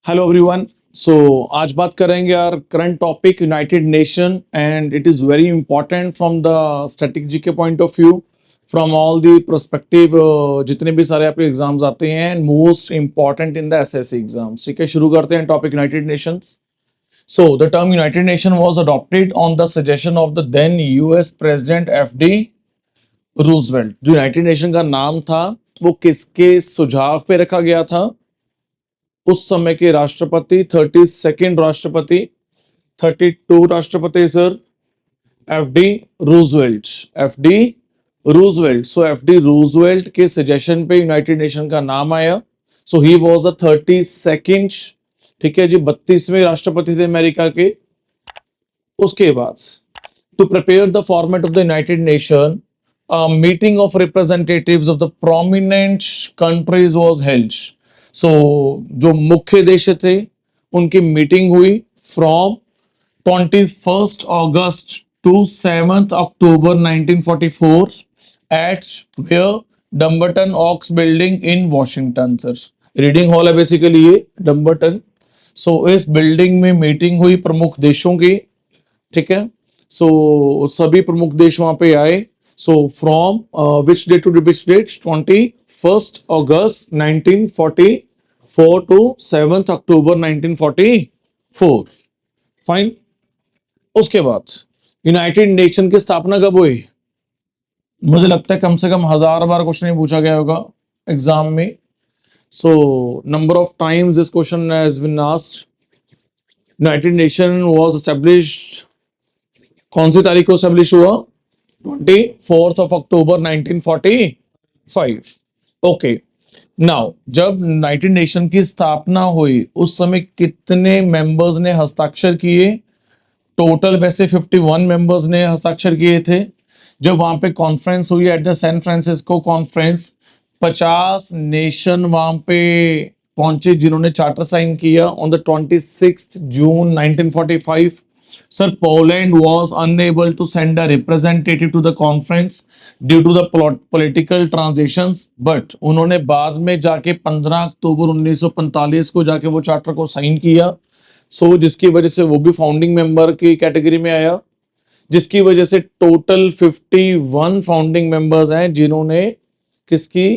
Hello everyone. सो आज बात करेंगे यार current topic United Nation and it is very important from the strategy के point of view from all the prospective जितने भी सारे आपके एग्जाम्स आते हैं and most important in the SSC exams. ठीक है, शुरू करते हैं topic United Nations. So the term United Nation was adopted on the suggestion of the then US president FD Roosevelt. जो यूनाइटेड नेशन का नाम था वो किसके सुझाव पे रखा गया था? उस समय के राष्ट्रपति 32nd राष्ट्रपति 32 राष्ट्रपति sir FD Roosevelt. FD Roosevelt. So FD Roosevelt के सजेशन पे यूनाइटेड नेशन का नाम आया। सो ही वाज द 32nd, ठीक है जी, 32वें राष्ट्रपति थे अमेरिका के। उसके बाद to prepare the format of the United Nation meeting of representatives of the prominent countries was held. So जो मुख्य देश थे उनकी मीटिंग हुई from 21st August to 7th October 1944 at where Dumbarton Oaks building in Washington. Sir reading hall है basically ये Dumbarton. सो इस building में मीटिंग हुई प्रमुख देशों की। ठीक है, सो सभी प्रमुख देश वहां पे आए। So from which date to which date? 21st August 1944 to 7th October 1944। Fine. उसके बाद यूनाइटेड नेशन की स्थापना कब हुई? मुझे लगता है कम से कम 1000 बार क्वेश्चन पूछा गया होगा एग्जाम में। So number of times this question has been asked. United Nation was established, कौन सी तारीख को एस्टैब्लिश हुआ? 24th of October 1945। Okay, now जब यूनाइटेड नेशन की स्थापना हुई उस समय कितने मेंबर्स ने हस्ताक्षर किए? टोटल वैसे 51 मेंबर्स ने हस्ताक्षर किए थे। जब वहां पे कॉन्फ्रेंस हुई at the San Francisco conference, 50 nation वहां पे पहुंचे जिन्होंने चार्टर साइन किया on the 26th June 1945। Sir, Poland was unable to send a representative to the conference due to the political transitions, but उन्होंने बाद में जाके 15 अक्टूबर 1945 को जाके वो चार्टर को साइन किया। सो जिसकी वजह से वो भी फाउंडिंग मेंबर की कैटेगरी में आया, जिसकी वजह से टोटल 51 फाउंडिंग मेंबर्स हैं जिन्होंने किसकी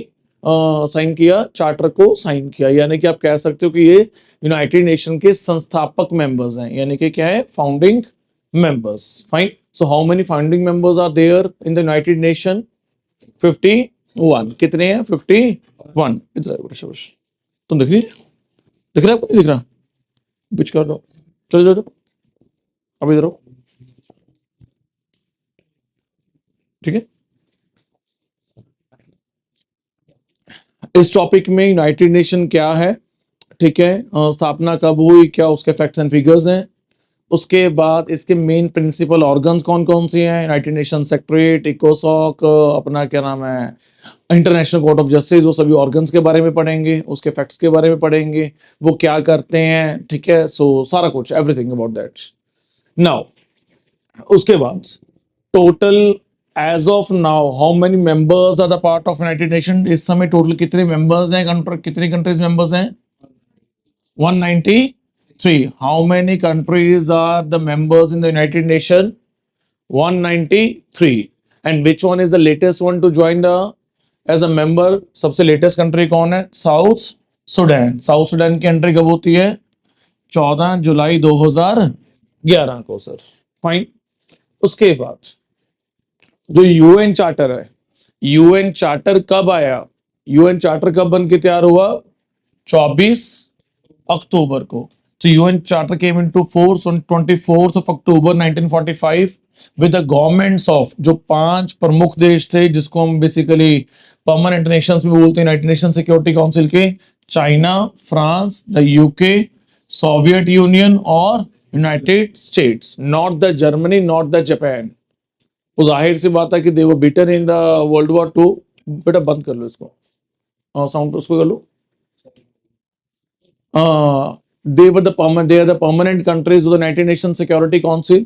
साइन किया? चार्टर को साइन किया। यानी कि आप कह सकते हो कि ये यूनाइटेड नेशन के संस्थापक मेंबर्स हैं, यानी कि क्या है? Founding members. Fine. So how many founding members are there in the United Nation? 51। कितने हैं? 51। इधर तुम दिख रही, दिख रहा है आपको? नहीं दिख रहा? बिच कर दो, चलो चलो अब इधर हो। ठीक है, इस टॉपिक में यूनाइटेड नेशन क्या है, ठीक है, स्थापना कब हुई, क्या उसके फैक्ट्स एंड फिगर्स हैं। उसके बाद इसके मेन प्रिंसिपल ऑर्गन्स कौन कौन से हैं? यूनाइटेड नेशन सेक्रेटरीट, इकोसॉक, अपना क्या नाम है, इंटरनेशनल कोर्ट ऑफ जस्टिस, वो सभी ऑर्गन्स के बारे में पढ़ेंगे, उसके फैक्ट्स के बारे में पढ़ेंगे, वो क्या करते हैं। ठीक है, सो सारा कुछ एवरीथिंग अबाउट दैट। नाउ उसके बाद total as of now how many members are the part of United Nation? इस समय टोटल कितने मेंबर्स हैं, कितनी कंट्रीज मेंबर्स हैं? 193। How many countries are the members in the United Nation? 193। And which one is the latest one to join the as a member? सबसे latest country कौन है? South Sudan. South Sudan की entry कब होती है? 14 जुलाई 2011 को। Sir fine. उसके बाद जो यूएन चार्टर है, यूएन चार्टर कब आया? यूएन चार्टर कब बन के तैयार हुआ? 24 अक्टूबर को। तो UN charter came into force on 24th of October 1945 with the governments of जो 5 प्रमुख देश थे जिसको हम बेसिकली परमानेंट नेशंस में बोलते हैं यूनाइटेड नेशन सिक्योरिटी काउंसिल के। China, France, the UK, Soviet Union और United States, not the Germany, not the Japan. वो जाहिर सी बात है कि they were beaten in the World War 2। बेटा बंद कर लो इसको, साउंड उसको कर लो। They are the permanent countries of the United Nations Security Council,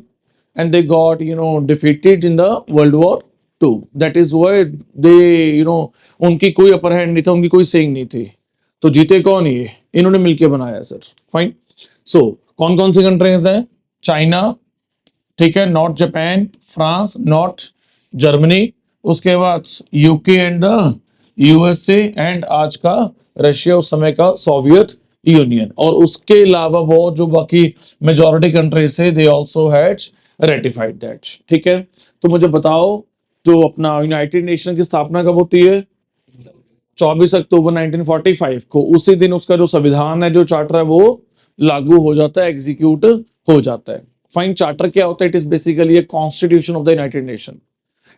and they got defeated in the World War II. That is why they उनकी कोई upper hand नहीं था, उनकी कोई सेइंग नहीं थी। तो जीते कौन? ये इन्होंने मिलके बनाया है सर। फाइन। सो कौन कौन सी कंट्रीज हैं? चाइना, ठीक है, not Japan, France, not Germany, उसके बाद UK and the USA, and आज का रशिया, उस समय का सोवियत यूनियन। और उसके अलावा वो जो बाकी मेजॉरिटी कंट्रीज है they also had ratified that. ठीक है, तो मुझे बताओ जो अपना यूनाइटेड नेशन की स्थापना कब होती है? 24 अक्टूबर 1945 को। उसी दिन उसका जो संविधान है, जो चार्टर है, वो लागू हो जाता है, एग्जीक्यूट हो जाता है। फाइन। चार्टर क्या होता है? It is basically a constitution of the United nation.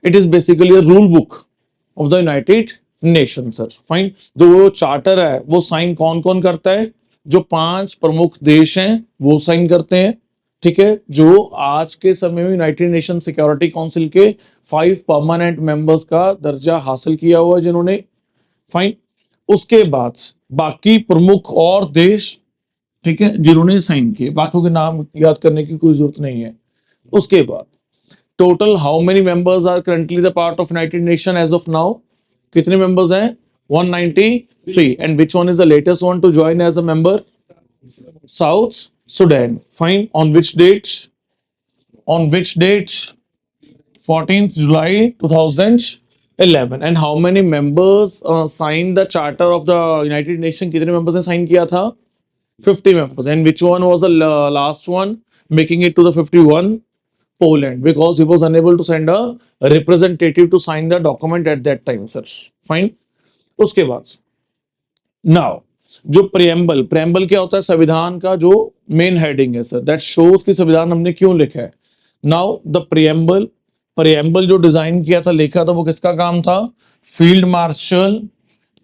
It is basically a rule book of the United Nation sir. Fine. जो वो चार्टर है वो साइन कौन कौन करता है? जो 5 प्रमुख देश हैं वो साइन करते हैं। ठीक है, जो आज के समय में यूनाइटेड नेशन सिक्योरिटी काउंसिल के 5 परमानेंट मेंबर्स का दर्जा हासिल किया हुआ है जिन्होंने। फाइन। उसके बाद बाकी प्रमुख और देश, ठीक है, जिन्होंने साइन किए, बाकियों के नाम याद करने की कोई जरूरत नहीं है। उसके बाद total how many members are currently the part of United Nation as of now? कितने मेंबर्स हैं? 193। And which one is the latest one to join as a member? South Sudan. Fine. On which date? On which date? 14th July 2011। And how many members sign the charter of the United Nation? कितने members ने sign किया था? 50 members. And which one was the last one making it to the 51? Poland, because he was unable to send a representative to sign the document at that time, sir. Fine. उसके बाद now जो preamble क्या होता है? संविधान का जो main heading है सर, दैट शोज कि संविधान हमने क्यों लिखा है। नाउ द प्रियम्बल जो डिजाइन किया था, लिखा था, वो किसका काम था? Field marshal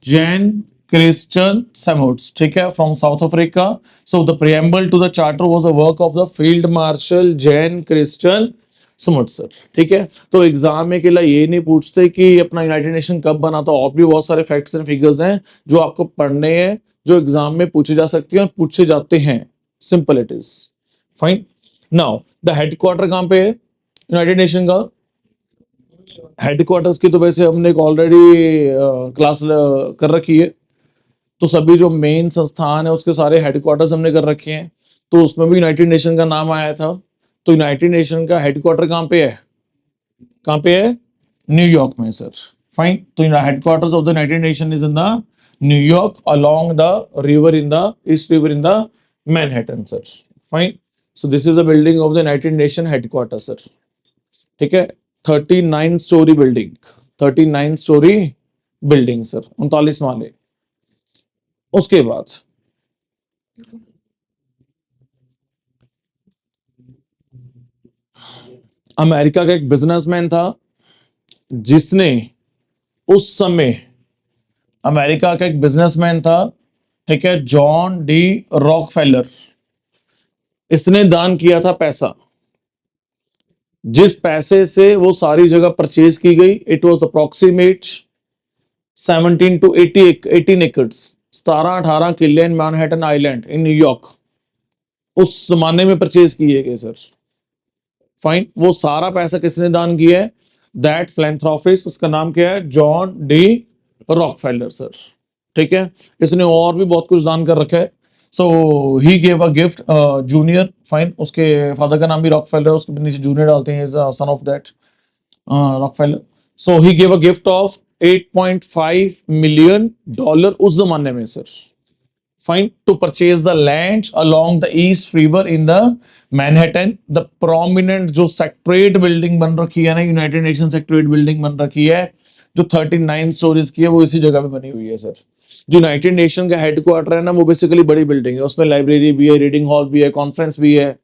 Jan Christian Smuts, ठीक है, from South Africa. So the preamble to the charter was a work of the field marshal Jan Christian Smuts sir. ठीक है, तो एग्जाम में के लिए ये नहीं पूछते कि अपना यूनाइटेड नेशन कब बना था, और भी बहुत सारे फैक्ट्स एंड फिगर्स हैं जो आपको पढ़ने हैं, जो एग्जाम में पूछे जा सकते हैं और पूछे जाते हैं। Simple it is. Fine. Now the headquarter कहां पे है यूनाइटेड नेशन का? हेडक्वार्टर्स की तो वैसे हमने एक ऑलरेडी क्लास कर रखी है, तो सभी जो मेन संस्थान है उसके सारे हेडक्वार्टर्स हमने कर रखे हैं, तो उसमें भी यूनाइटेड नेशन का नाम आया था। तो यूनाइटेड नेशन का हेडक्वार्टर कहां पे है? कहां पे है? न्यूयॉर्क में सर। फाइन। तो headquarters of the United nation is in the New York along the river in the East River in the Manhattan sir. Fine. So this is a building of the United Nation headquarter sir. ठीक है, 39 story building, 39 story building sir, 39 माले। उसके बाद America का एक businessman था जिसने उस समय, अमेरिका का एक बिजनेसमैन था, ठीक है, जॉन डी रॉकफेलर। इसने दान किया था पैसा, जिस पैसे से वो सारी जगह परचेज की गई। It was approximate 17 to 18 acres, 17-18 किले इन मैनहट्टन आइलैंड इन न्यूयॉर्क उस जमाने में परचेज किए गए सर। फाइन। वो सारा पैसा किसने दान किया है? दैट फिलैंथ्रोपिस्ट, उसका नाम क्या है? John D Rockefeller sir. ठीक है, इसने और भी बहुत कुछ दान कर रखा है। So he gave a gift junior. Fine. उसके फादर का नाम भी रॉकफेलर है, उसके नीचे जूनियर डालते हैं, son of that Rockefeller. So he gave a gift of $8.5 million उस जमाने में sir. Fine. To purchase the land along the East River in the Manhattan. The prominent जो सेक्रेटरीट बिल्डिंग बन रखी है ना, यूनाइटेड नेशन सेक्रेटरीट बिल्डिंग बन रखी है जो 39 स्टोरीज की है, वो इसी जगह पे बनी हुई है सर। जो यूनाइटेड नेशन का हेडक्वार्टर है ना, वो बेसिकली बड़ी बिल्डिंग है, उसमें लाइब्रेरी भी है, रीडिंग हॉल भी है, कॉन्फ्रेंस भी है,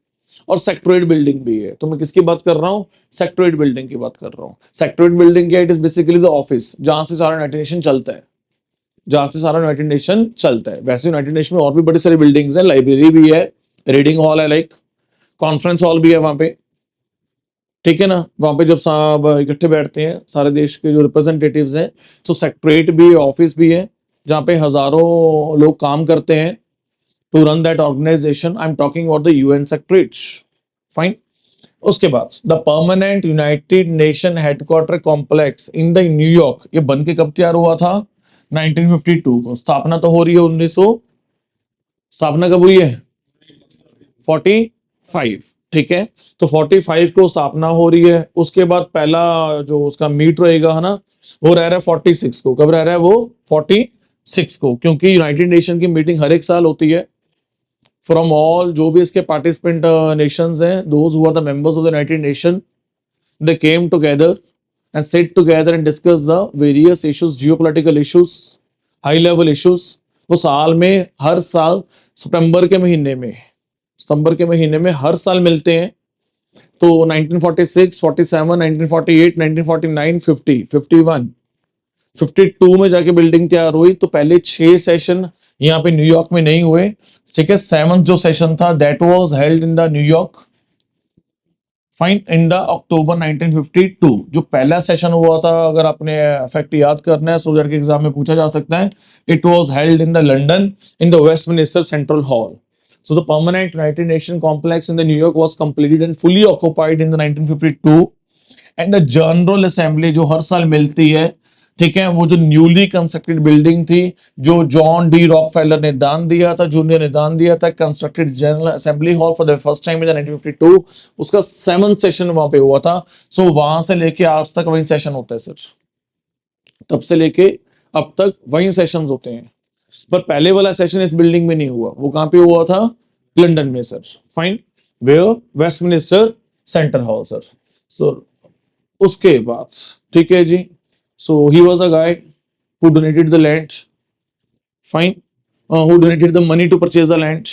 और सेक्रेटरीट बिल्डिंग भी है। तो मैं किसकी बात कर रहा हूँ? सेक्रेटरीट बिल्डिंग की बात कर रहा हूँ। सेक्रेटरीट बिल्डिंग क्या? It is basically the office जहां से सारा यूनाइटेड नेशन चलता है, जहां से सारा यूनाइटेड नेशन चलता है। वैसे यूनाइटेड नेशन में और भी बड़ी सारी बिल्डिंग्स हैं, लाइब्रेरी भी है, रीडिंग हॉल है, लाइक कॉन्फ्रेंस हॉल भी है वहां पे। ठीक है ना, वहां पे जब सब इकट्ठे बैठते हैं सारे देश के जो रिप्रेजेंटेटिव्स हैं, तो सेक्रेटरीट भी है, ऑफिस भी है, जहां पे हजारों लोग काम करते हैं to run that organisation. I am talking about the UN secretariat. Fine. उसके बाद the permanent United Nation headquarter complex in the New York, ये बन के कब तैयार हुआ था? 1952 को। स्थापना तो हो रही है स्थापना कब हुई है? 45, ठीक है। तो 45 को स्थापना हो रही है। उसके बाद पहला जो उसका मीट रहेगा है ना, वो रह रहा है 46 को। कब रह रहा है वो? 46 को, क्योंकि यूनाइटेड नेशन की मीटिंग हर एक साल होती है। फ्रॉम ऑल जो भी इसके पार्टिसिपेंट नेशंस हैं, those who are the members of the United Nation, they came together and sit together and discuss the various issues, geopolitical issues, high level issues. वो साल में, हर साल सितंबर के महीने में हर साल मिलते हैं। तो 1946, 47, 1948, 1949, 50, 51, 52 में जाके बिल्डिंग तैयार हुई। तो पहले 6 सेशन यहाँ पे न्यूयॉर्क में नहीं हुए, ठीक है। 7th जो सेशन था that was held in the New York, fine, in the October 1952। जो पहला सेशन हुआ था, अगर आपने फैक्ट याद करना है, सोल्जर के एग्जाम में पूछा जा सकता है, it was held in the London in the Westminster central hall. So the permanent United Nations complex in the New York was completed and fully occupied in the 1952, and the General Assembly जो हर साल मिलती है, ठीक है, वो जो newly constructed building थी, जो जॉन डी रॉकफेलर ने दान दिया था, जूनियर ने दान दिया था, constructed general assembly hall for the first time in 1952, उसका 7th सेशन वहां पे हुआ था। सो वहां से लेके आज तक वही सेशन होता है सर, तब से लेके अब तक वही सेशंस होते हैं। पर पहले वाला सेशन इस बिल्डिंग में नहीं हुआ, वो कहां पे हुआ था? लंदन में sir, fine, where Westminster centre hall sir. So उसके बाद, ठीक है जी, so he was a guy who donated the land, fine, who donated the money to purchase the land,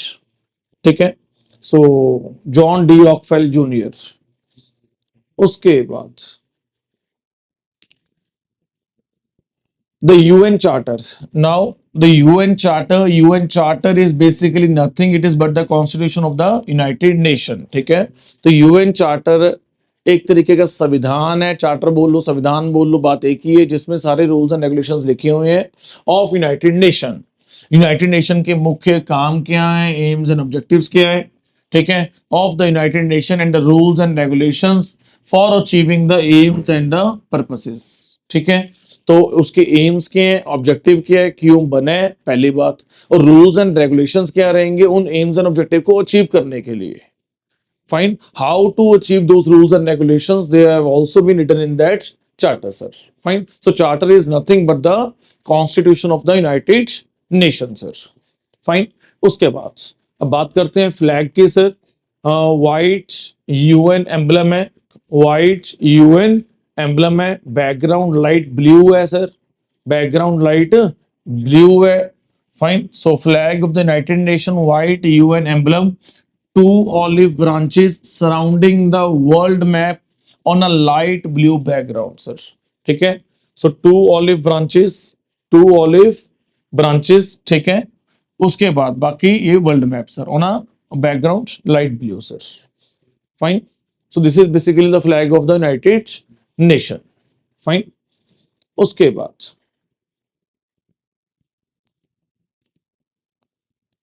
ठीक है। So John D Rockefeller junior. उसके बाद the UN Charter. Now, the UN Charter is basically nothing. It is but the Constitution of the United Nation. ठीक है, तो UN Charter एक तरीके का संविधान है। चार्टर बोल लो, संविधान बोल लो, बात एक ही है, जिसमें सारे रूल्स एंड रेगुलेशंस लिखे हुए हैं of United nation. United nation के मुख्य काम क्या है, एम्स एंड ऑब्जेक्टिव्स क्या है, ठीक है, of the United Nation and the rules and regulations for achieving the AIIMS and the purposes, ठीक है। तो उसके एम्स क्या है, ऑब्जेक्टिव क्या है, क्यों बने, पहली बात, और रूल्स एंड रेगुलेशंस क्या रहेंगे उन एम्स एंड ऑब्जेक्टिव को अचीव करने के लिए। Fine, how to achieve those rules and regulations, they have also been written in that charter sir. Fine, so charter is nothing but the constitution of the United Nation sir. Fine, उसके बाद अब बात करते हैं flag की sir. White UN emblem है, white UN emblem है, background light blue है सर, बैकग्राउंड लाइट ब्लू है, fine. So flag of the United Nation, white UN emblem, two olive branches surrounding the world map on a light blue background sir, ठीक है। सो to olive branches, ठीक है। उसके बाद बाकी ये world map sir on a background light blue sir, fine. So this is basically the flag of the United Nation, fine. उसके बाद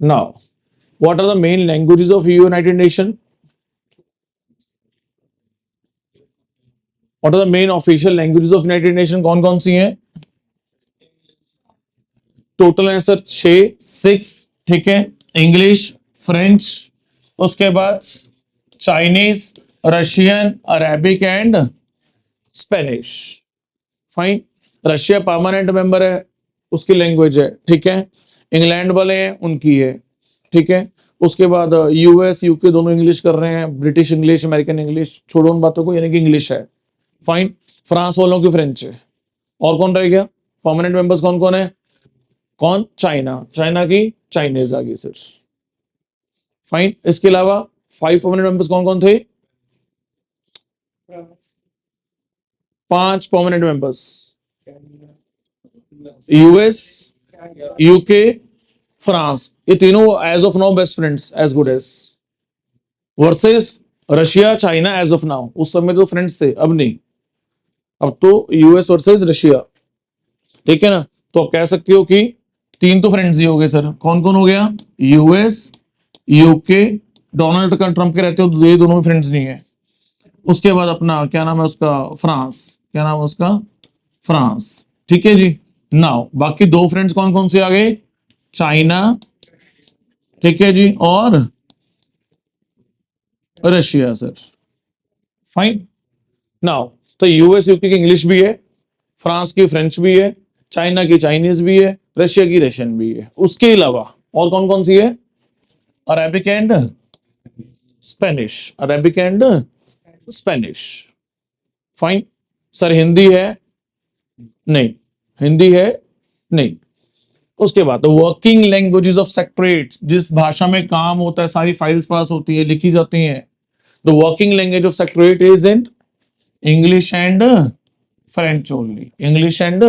now what are the main languages of United Nation, what are the main official languages of United Nation, कौन कौन सी हैं? Total है sir 6, ठीक है। English, French, उसके बाद Chinese, Russian, Arabic and Spanish, fine. Russia permanent member है, उसकी लैंग्वेज है, ठीक है। इंग्लैंड वाले हैं, उनकी है, ठीक है। उसके बाद यूएस यूके दोनों इंग्लिश कर रहे हैं, ब्रिटिश इंग्लिश, अमेरिकन इंग्लिश, छोड़ो उन बातों को, यानी कि इंग्लिश है, फाइन। फ्रांस वालों की फ्रेंच है। और कौन रह गया परमानेंट मेंबर्स, कौन कौन है? कौन? चाइना की चाइनीज आ गई सर, फाइन। इसके अलावा 5 परमानेंट मेंबर्स कौन कौन थे? 5 permanent members, US, UK, France, ये तीनों as of now best friends, as good as, versus Russia, China as of now. उस समय तो फ्रेंड्स थे, अब नहीं, अब तो यूएस वर्सेस रशिया, ठीक है ना। तो आप कह सकते हो कि 3 तो फ्रेंड्स ही हो गए सर, कौन कौन हो गया? यूएस, यूके, डोनाल्ड ट्रंप के रहते हो तो ये दोनों भी फ्रेंड्स नहीं है। उसके बाद अपना क्या नाम है उसका, फ्रांस, क्या नाम है उसका, फ्रांस, ठीक है जी। नाउ बाकी 2 फ्रेंड्स कौन कौन से आ गए? चाइना ठीक है जी, और रशिया सर। फाइन। नाउ तो यूएस यूके की इंग्लिश भी है, फ्रांस की फ्रेंच भी है, चाइना की चाइनीज भी है, रशिया की रशियन भी है। उसके अलावा और कौन कौन सी है? Arabic and Spanish, Arabic and Spanish. Fine. Sir Hindi है? नहीं। हिंदी है? नहीं। उसके बाद वर्किंग लैंग्वेजेस ऑफ सेक्रेट, जिस भाषा में काम होता है, सारी फाइल्स पास होती है, लिखी जाती हैं, the working language of secret is in English and French only, English and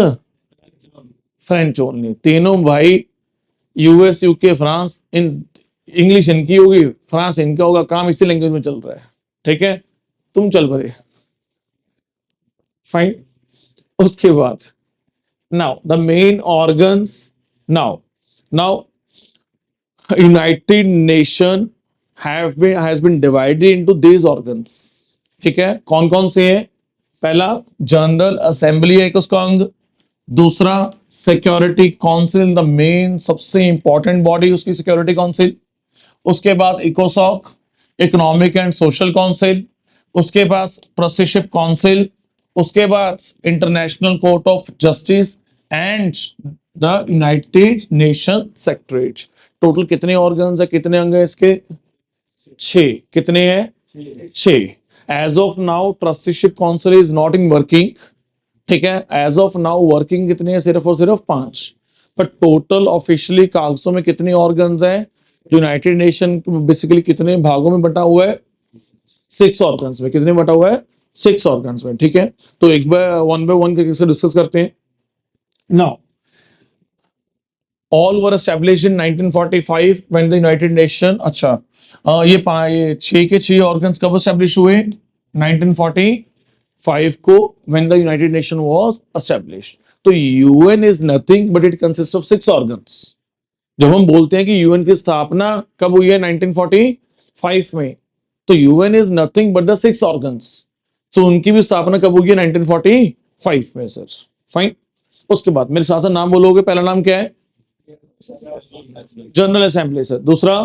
French only. तीनों भाई, US UK France, in English इनकी होगी, फ्रांस इनका होगा, काम इसी लैंग्वेज में चल रहा है। ठीक है, तुम चल पड़े। फाइन। उसके बाद now the main organs, now United Nation has been divided into these organs. ठीक है, कौन कौन से हैं? पहला जनरल असेंबली है एक उसका अंग, दूसरा सिक्योरिटी काउंसिल, द मेन सबसे इंपॉर्टेंट बॉडी उसकी सिक्योरिटी काउंसिल। उसके बाद इकोसॉक, इकोनॉमिक एंड सोशल काउंसिल। उसके बाद ट्रस्टीशिप काउंसिल। उसके बाद international court of justice and the United Nation secretariat. Total कितने ऑर्गन्स है, कितने अंग है इसके? 6। कितने हैं? 6। As of now trusteeship council is not in working. ठीक है, एज ऑफ नाउ वर्किंग कितने हैं? सिर्फ और सिर्फ 5। पर टोटल ऑफिशियली कागजों में कितने ऑर्गन्स हैं? यूनाइटेड नेशन बेसिकली कितने भागों में बटा हुआ है? 6 ऑर्गन्स में। कितने बटा हुआ है? 6 ऑर्गन्स में। ठीक है, तो एक बाय वन करके डिस्कस करते हैं। Now all were established in 1945 when the United Nation, अच्छा ये 6 के 6 ऑर्गन्स कब एस्टेब्लिश हुए? 1945 को, when the United Nation was established। तो UN is nothing but it consists of 6 organs। जब हम बोलते हैं कि UN की स्थापना कब हुई है? 1945 में। तो UN is nothing but the 6 organs। तो उनकी भी स्थापना कब हुई है? 1945 में सर। फाइन। उसके बाद मेरे साथ नाम बोलोगे। पहला नाम क्या है? General assembly sir. दूसरा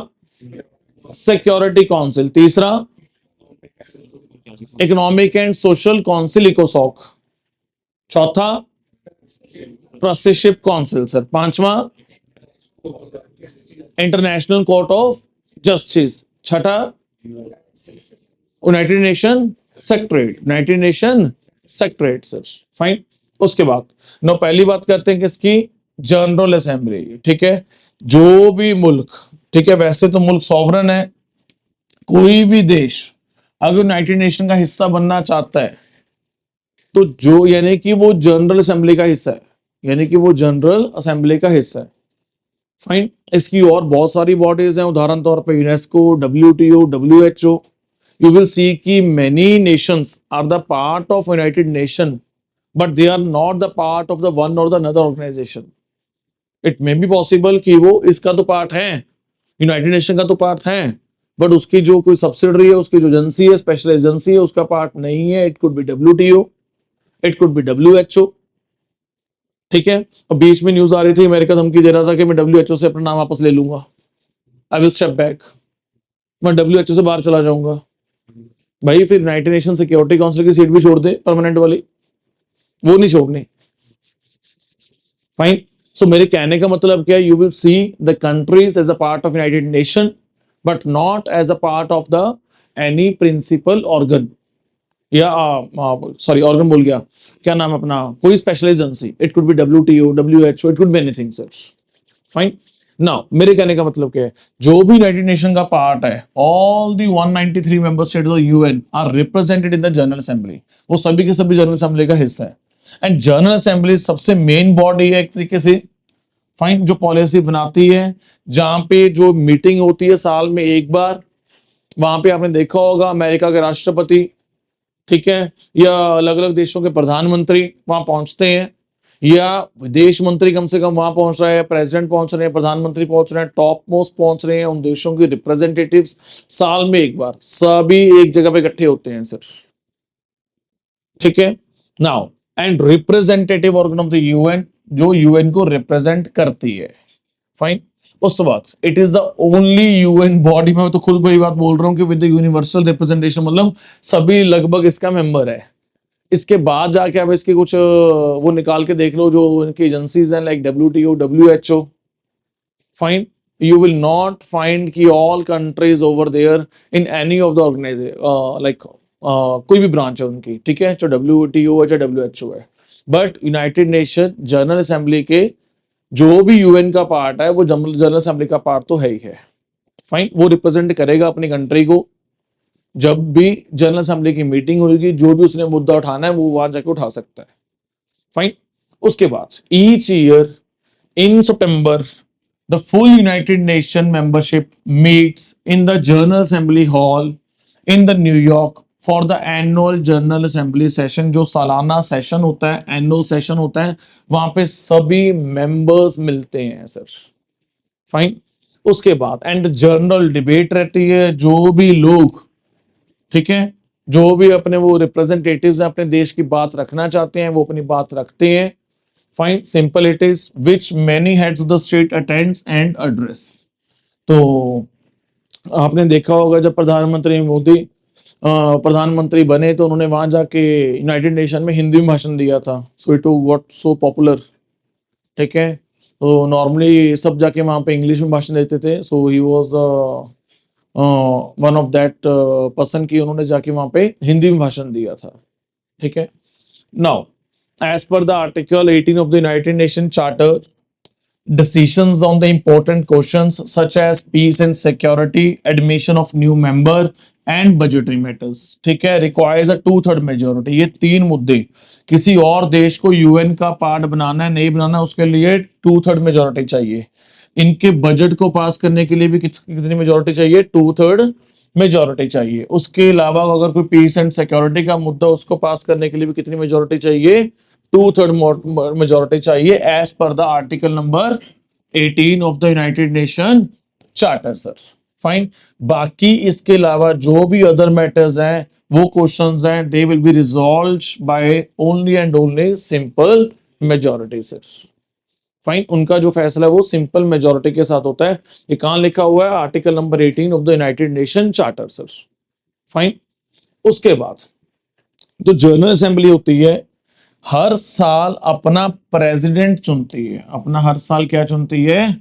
सिक्योरिटी काउंसिल। तीसरा इकोनॉमिक एंड सोशल काउंसिल, इकोसॉक। चौथा ट्रस्टीशिप काउंसिल सर। पांचवा इंटरनेशनल कोर्ट ऑफ जस्टिस। छठा United Nation secretariat, United Nation secretariat sir. Fine. उसके बाद नो पहली बात करते हैं किसकी? General assembly. ठीक है, जो भी मुल्क, ठीक है, वैसे तो मुल्क सॉवरन है, कोई भी देश अगर यूनाइटेड नेशन का हिस्सा बनना चाहता है तो जो, यानी कि वो जनरल असेंबली का हिस्सा है, यानी कि वो जनरल असेंबली का हिस्सा है। फाइन। इसकी और बहुत सारी बॉडीज हैं, उदाहरण तौर पे UNESCO, WTO, WHO। You will see कि many nations are the part of United Nation but they are not the part of the one और the another organisation. It may be possible कि वो इसका तो पार्ट है, United Nation का तो part है, बट उसकी जो कोई सब्सिडरी है, उसकी जो एजेंसी है, स्पेशल एजेंसी है, उसका पार्ट नहीं है। It could be WTO, it could B WHO। ठीक है, और बीच में न्यूज आ रही थी, अमेरिका धमकी दे रहा था कि मैं WHO से अपना नाम वापस ले लूंगा, आई विल स्टेप बैक, मैं WHO से बाहर चला जाऊंगा। भाई फिर यूनाइटेड नेशन सिक्योरिटी काउंसिल की सीट भी छोड़ दे, परमानेंट वाली, वो नहीं छोड़नी। फाइन। सो मेरे कहने का मतलब क्या है? You will see the countries as a part of United Nation but not as a part of the any principal organ, या सॉरी ऑर्गन बोल गया, क्या नाम अपना, कोई special agency. It could be WTO, WHO, it could be anything sir. Fine. Now मेरे कहने का मतलब क्या है? जो भी यूनाइटेड नेशन का पार्ट है, all the 193 member states of UN are represented in the General assembly. वो सभी के सभी जनरल असेंबली का हिस्सा है। एंड जनरल असेंबली सबसे मेन बॉडी है एक तरीके से, फाइन, जो पॉलिसी बनाती है, जहां पे जो मीटिंग होती है साल में एक बार। वहां पे आपने देखा होगा अमेरिका के राष्ट्रपति, ठीक है, या अलग अलग देशों के प्रधानमंत्री वहां पहुंचते हैं, या विदेश मंत्री कम से कम वहां पहुंच रहे हैं, प्रेसिडेंट पहुंच रहे हैं, प्रधानमंत्री पहुंच रहे हैं, टॉप मोस्ट पहुंच रहे हैं, उन देशों के रिप्रेजेंटेटिव्स साल में एक बार सभी एक जगह पे इकट्ठे होते हैं सर। ठीक है, now and representative organ of the UN, जो UN को रिप्रेजेंट करती है। फाइन। उस बाद it is the only UN body, मैं तो खुद वही बात बोल रहा हूँ कि विद द यूनिवर्सल रिप्रेजेंटेशन, मतलब सभी लगभग इसका मेंबर है। इसके बाद जाके अब इसके कुछ वो निकाल के देख लो, जो इनकी एजेंसीज हैं like WTO, WHO, fine, you will not find कि all countries over there in any of the organization like कोई भी ब्रांच है उनकी, ठीक है, चाहे WTO है चाहे WHO है, but United nation general assembly के जो भी यूएन का पार्ट है वो जनरल असेंबली का पार्ट तो है ही है। फाइन, वो रिप्रेजेंट करेगा अपनी कंट्री को, जब भी जनरल असेंबली की मीटिंग होगी, जो भी उसने मुद्दा उठाना है वो वहां जाके उठा सकता है। फाइन, उसके बाद each year in September, the full United Nations membership meets in the General Assembly Hall in the New York for the annual General Assembly session। जो सालाना सेशन होता है, एनुअल सेशन होता है, वहां पे सभी मेंबर्स मिलते हैं सर। फाइन, उसके बाद एंड जनरल डिबेट रहती है, जो भी लोग, ठीक है, जो भी अपने वो रिप्रेजेंटेटिव्स अपने देश की बात रखना चाहते हैं वो अपनी बात रखते हैं। Fine, simple it is, which many heads of the state attends and address. तो आपने देखा होगा जब प्रधानमंत्री मोदी प्रधानमंत्री बने तो उन्होंने वहां जाके यूनाइटेड नेशन में हिंदी में भाषण दिया था, so it got so popular, ठीक है। तो नॉर्मली सब जाके वहां पे इंग्लिश में भाषण देते थे, so he was one of that person की उन्होंने जाके वहां पे हिंदी में भाषण दिया था, ठीक है। Now as per the article 18 of the United Nations Charter, decisions on the important questions such as peace and security, admission of new member and budgetary matters, ठीक है, requires a 2/3 majority। ये तीन मुद्दे किसी और देश को यूएन का पार्ट बनाना है नहीं बनाना, उसके लिए 2/3 मेजोरिटी चाहिए। इनके बजट को पास करने के लिए भी कितनी मेजोरिटी चाहिए? 2/3 मेजोरिटी चाहिए। उसके अलावा अगर कोई पीस एंड सिक्योरिटी का मुद्दा, उसको पास करने के लिए भी कितनी मेजोरिटी चाहिए? 2/3 मेजोरिटी चाहिए, एज पर the article number 18 of the United Nation charter sir. Fine, बाकी इसके अलावा जो भी अदर मैटर्स हैं, वो क्वेश्चंस हैं, they will be resolved by only and only simple majority sir. Fine, उनका जो फैसला है वो सिंपल मेजोरिटी के साथ होता है। ये कहां लिखा हुआ है? Article number 18 of the United Nation charter sir. Fine, उसके बाद जो जनरल असेंबली होती है हर साल अपना प्रेसिडेंट चुनती है। अपना हर साल क्या चुनती है?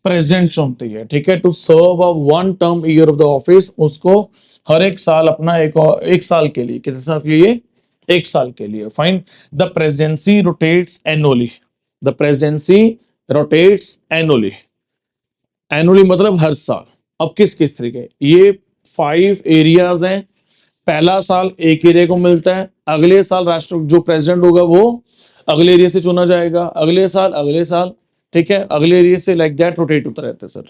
प्रेसिडेंट चुनती है, ठीक है। To serve a 1 term year of the office, उसको हर एक साल अपना एक साल के लिए, कितने साल के लिए? 1 साल के लिए। Fine, the presidency rotates annually. The presidency rotates annually. Annually मतलब हर साल। अब किस किस तरीके? ये 5 एरियाज हैं। पहला साल एक एरिया को मिलता है, अगले साल राष्ट्र जो प्रेसिडेंट होगा वो अगले एरिया से चुना जाएगा, अगले साल, ठीक है, अगले एरिया से, लाइक दैट रोटेट होता रहता है सर।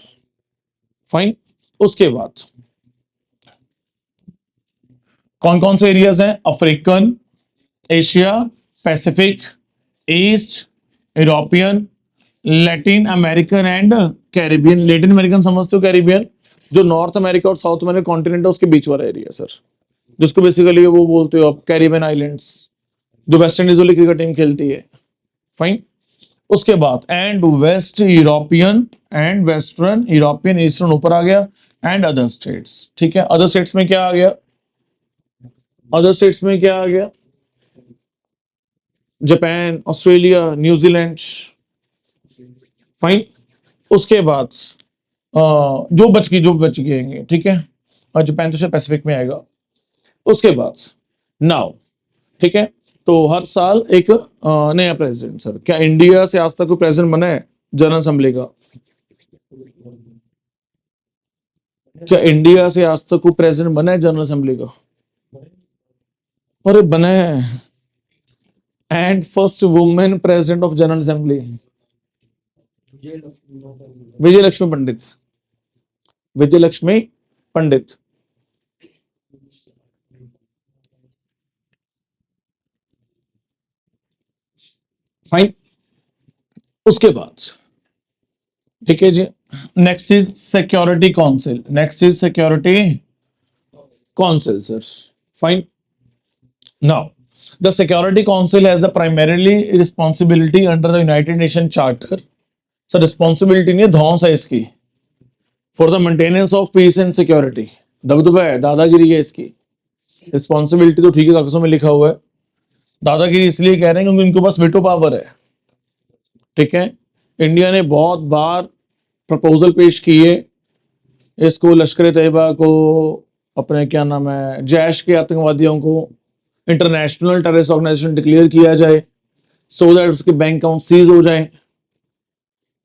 फाइन, उसके बाद कौन कौन से एरियाज हैं? African, Asia, Pacific, east, European, Latin American and Caribbean. Latin American समझते हो? कैरिबियन जो नॉर्थ अमेरिका और साउथ अमेरिका कॉन्टिनेंट है उसके बीच वाला एरिया सर, जिसको बेसिकली वो बोलते हो आप कैरिबियन आइलैंड्स, जो वेस्ट इंडीज वाली क्रिकेट टीम खेलती है। फाइन, उसके बाद and waste European and western European, eastern ऊपर आ गया, एंड अदर स्टेट्स, ठीक है। अदर स्टेट्स में क्या आ गया? अदर स्टेट्स में क्या आ गया? Japan, Australia, New Zealand. फाइन, उसके बाद जो बच गए, ठीक है, और जापान तो पैसिफिक में आएगा। उसके बाद नाउ, ठीक है, तो हर साल एक नया प्रेसिडेंट सर। क्या इंडिया से आज तक कोई प्रेसिडेंट बना है जनरल असेंबली का? क्या इंडिया से आज तक कोई प्रेसिडेंट बना है जनरल असेंबली का? अरे बना है, and first women president of General Assembly Vijayalakshmi Pandit. Vijayalakshmi Pandit. Fine, उसके बाद ठीक है जी, next is Security Council. Next is Security Council sir. Fine, now the Security Council has a primarily responsibility under the United Nations Charter sir responsibility नहीं है, धौंस है इसकी, for the maintenance of peace and security. दबदबा है, दादागिरी है इसकी। Responsibility तो ठीक है, कागजों में लिखा हुआ है, दादागिरी इसलिए कह रहे हैं क्योंकि उनके पास वेटो पावर है। ठीक है, इंडिया ने बहुत बार प्रपोजल पेश किए इसको, लश्कर तैयबा को, अपने क्या नाम है जैश के आतंकवादियों को इंटरनेशनल टेररिस्ट ऑर्गेनाइजेशन डिक्लेयर किया जाए, सो दैट उसके बैंक अकाउंट सीज हो जाए,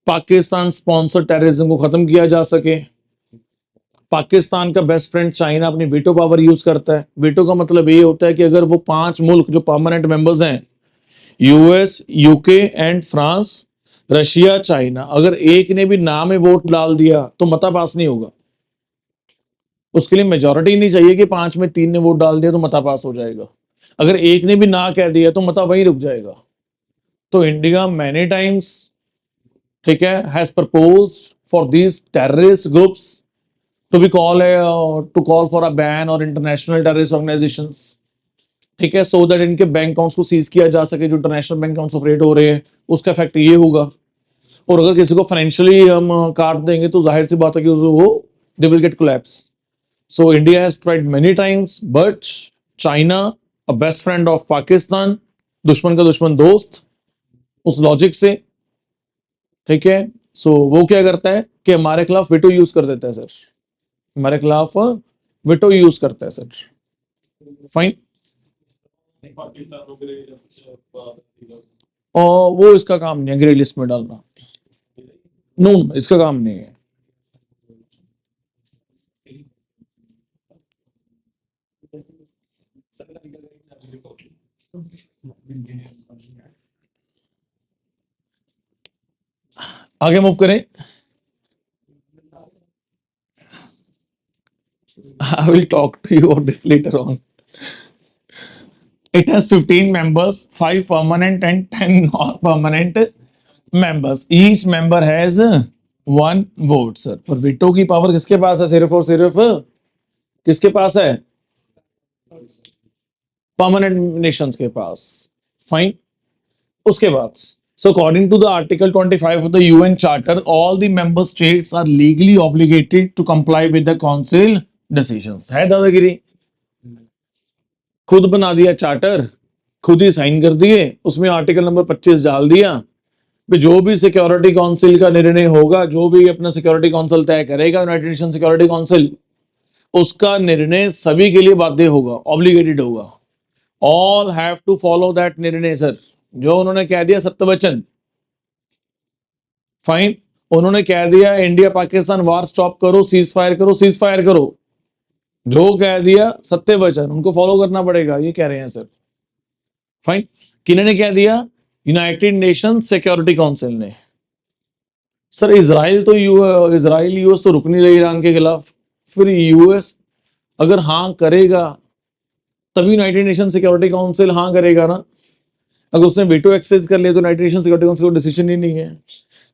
पाकिस्तान स्पॉन्सर टेररिज्म को खत्म किया जा सके। पाकिस्तान का बेस्ट फ्रेंड चाइना अपनी वीटो पावर यूज करता है। वीटो का मतलब ये होता है कि अगर वो 5 मुल्क जो परमानेंट मेंबर्स हैं, US, UK and France, Russia, China, अगर एक ने भी ना में वोट डाल दिया तो मता पास नहीं होगा। उसके लिए मेजॉरिटी नहीं चाहिए कि 5 में 3 ने वोट डाल दिया तो मता पास हो जाएगा। अगर एक ने भी ना कह दिया तो मता वहीं रुक जाएगा। तो इंडिया मैनी टाइम्स, ठीक है, has proposed for these terrorist groups to be call for a ban और इंटरनेशनल टेररिस्ट ऑर्गेनाइजेशंस। ठीक है, सो दैट इनके बैंक अकाउंट्स को सीज किया जा सके, जो इंटरनेशनल बैंक अकाउंट्स ऑपरेट हो रहे हैं उसका इफेक्ट ये होगा। और अगर किसी को फाइनेंशियली हम काट देंगे तो जाहिर सी बात है कि वो they will get collapse. So India has tried many times, but China, a best friend of Pakistan, दुश्मन का दुश्मन दोस्त, उस लॉजिक से, ठीक है, सो वो क्या करता है कि हमारे खिलाफ वेटो यूज कर देता है सर, हमारे खिलाफ वेटो यूज करता है सर। फाइन, और वो इसका काम नहीं है ग्रे लिस्ट में डालना, नो इसका काम नहीं है। आगे मूव करें। I will talk to you about this later on. It has 15 members, 5 permanent and 10 non-permanent members. Each member has 1 vote, sir. पर वीटो की पावर किसके पास है? सिर्फ और सिर्फ किसके पास है? परमानेंट नेशंस के पास। फाइन, उसके बाद, so according to the article 25 of the UN charter, all the member states are legally obligated to comply with the council decisions। है दादागिरी, खुद बना दिया चार्टर, खुद ही साइन कर दिए, उसमें आर्टिकल नंबर 25 डाल दिया, जो भी सिक्योरिटी काउंसिल का निर्णय होगा, जो भी अपना सिक्योरिटी काउंसिल तय करेगा, यूनाइटेड नेशन सिक्योरिटी काउंसिल, उसका निर्णय सभी के लिए बाध्य होगा, ऑब्लिगेटेड होगा। All have to follow that निर्णय सर। जो उन्होंने कह दिया सत्य वचन, फाइन, उन्होंने कह दिया इंडिया पाकिस्तान वार स्टॉप करो, सीज फायर करो, सीज फायर करो, जो कह दिया सत्य वचन उनको फॉलो करना पड़ेगा, ये कह रहे हैं सर। फाइन, किन्होंने कह दिया? यूनाइटेड नेशन सिक्योरिटी काउंसिल ने। सर इजराइल तो इजराइल यूएस तो रुक नहीं रही ईरान के खिलाफ, फिर यूएस अगर हाँ करेगा तभी यूनाइटेड नेशन सिक्योरिटी काउंसिल हाँ करेगा ना। अगर उसने वीटो एक्सेस कर लिया तो यूनाइटेड नेशन सिक्योरिटी काउंसिल का डिसीजन ही नहीं है।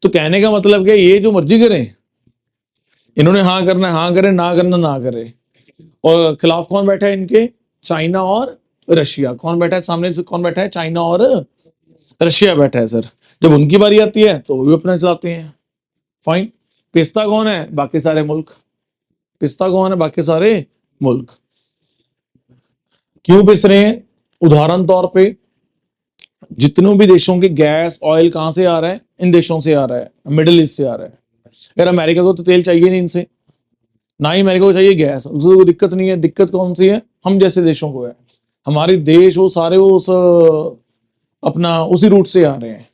तो कहने का मतलब क्या, ये जो मर्जी करें, इन्होंने हाँ करना है हाँ करे, ना करना ना करे। और खिलाफ कौन बैठा है इनके? चाइना और रशिया। कौन बैठा है सामने से? कौन बैठा है? चाइना और रशिया बैठा है सर। जब उनकी बारी आती है तो वो भी अपना चलाते हैं। फाइन, पिस्ता कौन है? बाकी सारे मुल्क। पिस्ता कौन है? बाकी सारे मुल्क। क्यों पिस रहे हैं? उदाहरण तौर पे जितनों भी देशों के गैस ऑयल कहां से आ रहा है? इन देशों से आ रहा है, मिडिल ईस्ट से आ रहा है। यार अमेरिका को तो तेल चाहिए नहीं इनसे, ना ही अमेरिका को चाहिए गैस, उससे कोई दिक्कत नहीं है। दिक्कत कौन सी है? हम जैसे देशों को है। हमारे देश वो सारे उस अपना उसी रूट से आ रहे हैं।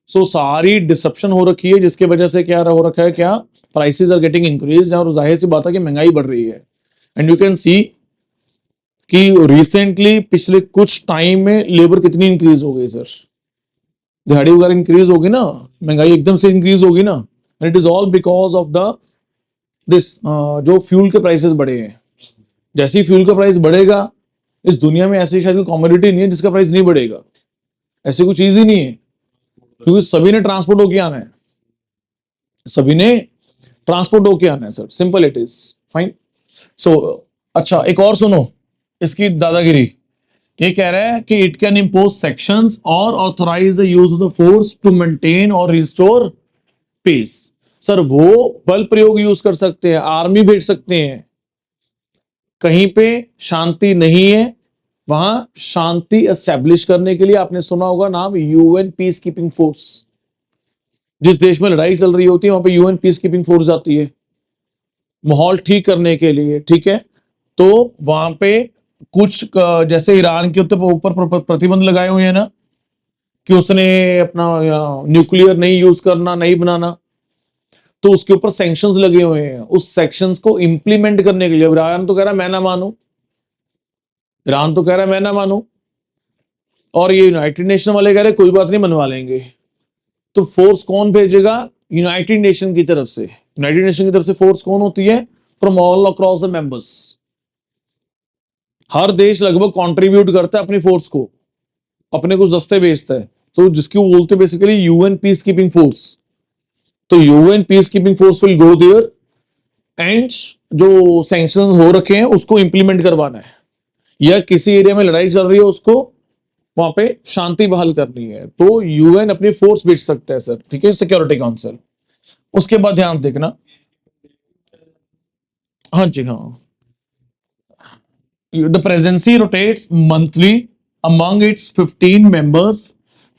सो सारी डिसरप्शन हो रखी है, जिसके वजह से क्या हो रखा है, क्या प्राइसेस आर गेटिंग इंक्रीज, और जाहिर सी बात है कि महंगाई बढ़ रही है। एंड यू कैन सी कि रिसेंटली पिछले कुछ टाइम में लेबर कितनी इंक्रीज हो गई सर। दिहाड़ी वगैरह इंक्रीज होगी ना, महंगाई एकदम से इंक्रीज होगी ना, and it is all because of the this जो फ्यूल के प्राइसेस बढ़े हैं। जैसे ही फ्यूल का प्राइस बढ़ेगा, इस दुनिया में ऐसी शायद कोई कमोडिटी नहीं है जिसका प्राइस नहीं बढ़ेगा, ऐसी कोई चीज ही नहीं है, क्योंकि सभी ने ट्रांसपोर्ट होके आना है, सभी ने ट्रांसपोर्ट होके आना है sir. Simple it is. Fine. So अच्छा एक और सुनो इसकी दादागिरी। ये कह रहा है कि इट कैन इम्पोज सेक्शंस और authorise the use of the force to maintain और रिस्टोर पीस। सर वो बल प्रयोग यूज कर सकते हैं, आर्मी भेज सकते हैं। कहीं पे शांति नहीं है, वहां शांति एस्टेब्लिश करने के लिए आपने सुना होगा नाम यूएन पीस कीपिंग फोर्स। जिस देश में लड़ाई चल रही होती है वहां पे यूएन पीस कीपिंग फोर्स जाती है माहौल ठीक करने के लिए, ठीक है। तो वहां पे कुछ जैसे ईरान के ऊपर प्रतिबंध लगाए हुए हैं ना कि उसने अपना न्यूक्लियर नहीं यूज करना, नहीं बनाना, तो उसके ऊपर सैंक्शंस लगे हुए हैं। उस सैंक्शंस को इंप्लीमेंट करने के लिए ईरान तो कह रहा है मैं ना मानू, ईरान तो कह रहा है मैं ना मानू, और ये यूनाइटेड नेशन वाले कह रहे कोई बात नहीं मनवा लेंगे। तो फोर्स कौन भेजेगा? यूनाइटेड नेशन की तरफ से। यूनाइटेड नेशन की तरफ से फोर्स कौन होती है? From all across the members. हर देश लगभग कंट्रीब्यूट करता है अपनी फोर्स को, अपने कुछ दस्ते भेजता है, तो जिसकी वो बोलते हैं basically UN peace keeping force. तो UN peace keeping force will go there and जो सैंक्शंस हो रखे हैं उसको इंप्लीमेंट करवाना है, या किसी एरिया में लड़ाई चल रही है उसको वहां पे शांति बहाल करनी है, तो यूएन अपनी फोर्स भेज सकता है सर, ठीक है, सिक्योरिटी काउंसिल। उसके बाद ध्यान देखना, हाँ जी हाँ, the presidency rotates monthly among its 15 members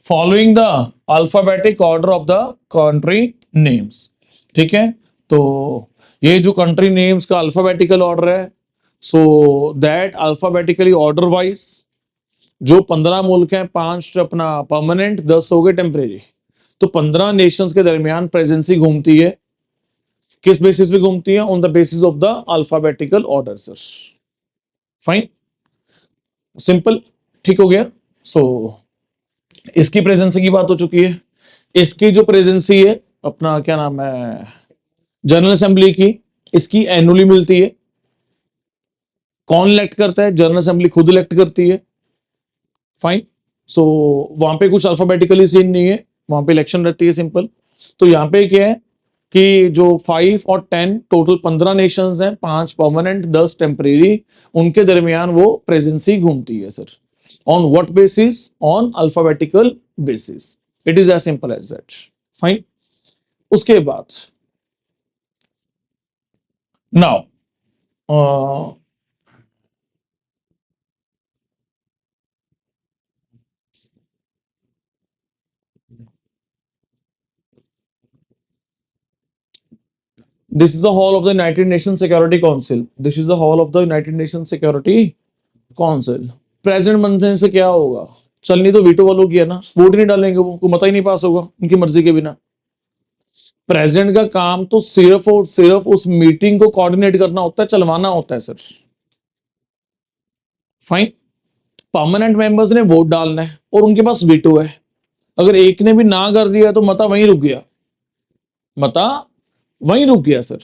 following the alphabetic order of the country names, ठीक है। तो ये जो कंट्री नेम्स का अल्फाबेटिकल ऑर्डर है, so that alphabetically order wise जो 15 मुल्क हैं, 5 अपना परमानेंट, 10 हो गए टेम्परेरी, तो 15 नेशंस के दरमियान प्रेजेंसी घूमती है। किस बेसिस पे घूमती है? On the basis of the alphabetical order sir. Fine, simple, ठीक हो गया। सो इसकी प्रेजेंसी की बात हो चुकी है। इसकी जो प्रेजेंसी है अपना क्या नाम है जनरल असेंबली की, इसकी एनुअली मिलती है। कौन इलेक्ट करता है? जनरल असेंबली खुद इलेक्ट करती है। फाइन, सो वहां पे कुछ अल्फाबेटिकली सीन नहीं है, वहां पे इलेक्शन रहती है, सिंपल। तो यहाँ पे क्या है कि जो 5 और 10 टोटल 15 नेशंस हैं, 5 परमानेंट 10 टेम्परेरी, उनके दरमियान वो प्रेजेंसी घूमती है sir. On what basis? On alphabetical basis. It is as simple as that. Fine, उसके बाद now this is the hall of the United Nations Security Council. This is the hall of the United Nations Security Council. President बनने से क्या होगा? चलनी तो veto वालों की है ना, वोट नहीं डालेंगे, वो को मता ही नहीं पास होगा उनकी मर्जी के बिना। प्रेसिडेंट का काम तो सिर्फ और सिर्फ उस मीटिंग को कोऑर्डिनेट करना होता है, चलवाना होता है सर। फाइन, परमानेंट मेंबर्स ने वोट डालना है और उनके पास वीटो है। अगर एक ने भी ना कर दिया तो मता वहीं रुक गया, मता वहीं रुक गया सर।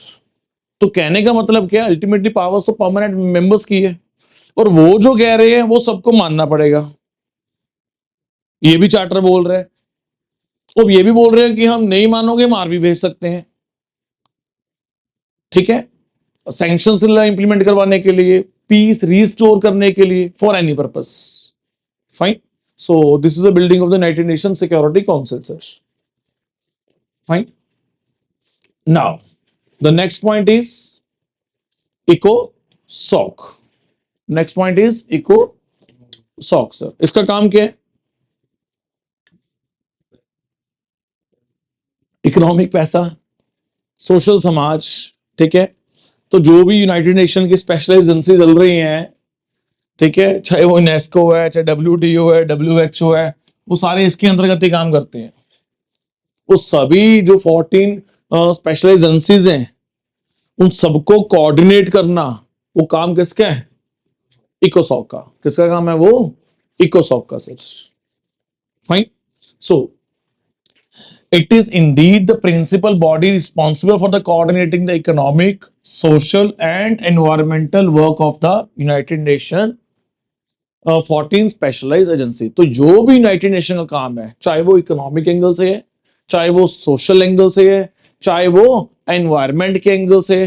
तो कहने का मतलब क्या? अल्टीमेटली पावर्स तो परमानेंट मेंबर्स की है, और वो जो कह रहे हैं वो सबको मानना पड़ेगा। ये भी चार्टर बोल रहे हैं, और ये भी बोल रहे हैं कि हम नहीं मानोगे मार भी भेज सकते हैं, ठीक है, सैंक्शंस इंप्लीमेंट करवाने के लिए, पीस रिस्टोर करने के लिए, for any purpose. Fine, so this is a building of the United Nation Security Council sir. Fine, now the next point is ECOSOC. next point is ECOSOC sir. इसका काम क्या है? इकोनॉमिक पैसा, social समाज, ठीक है। तो जो भी यूनाइटेड नेशन की स्पेशल एजेंसी चल रही हैं, ठीक है, चाहे वो यूनेस्को है, चाहे WTO है, WHO है, वो सारे इसके अंतर्गत ही काम करते हैं। वो सभी जो 14 स्पेशल एजेंसीज हैं, उन सबको कोऑर्डिनेट करना वो काम किसका है? इकोसॉक का। किसका काम है वो? इकोसॉक का sir. Fine, so it is indeed the principal body responsible for the coordinating the economic, social and environmental work of the United Nation 14 specialised agency. तो जो भी यूनाइटेड नेशन का काम है, चाहे वो इकोनॉमिक एंगल से है, चाहे वो सोशल एंगल से है, चाहे वो एनवायरमेंट के एंगल से,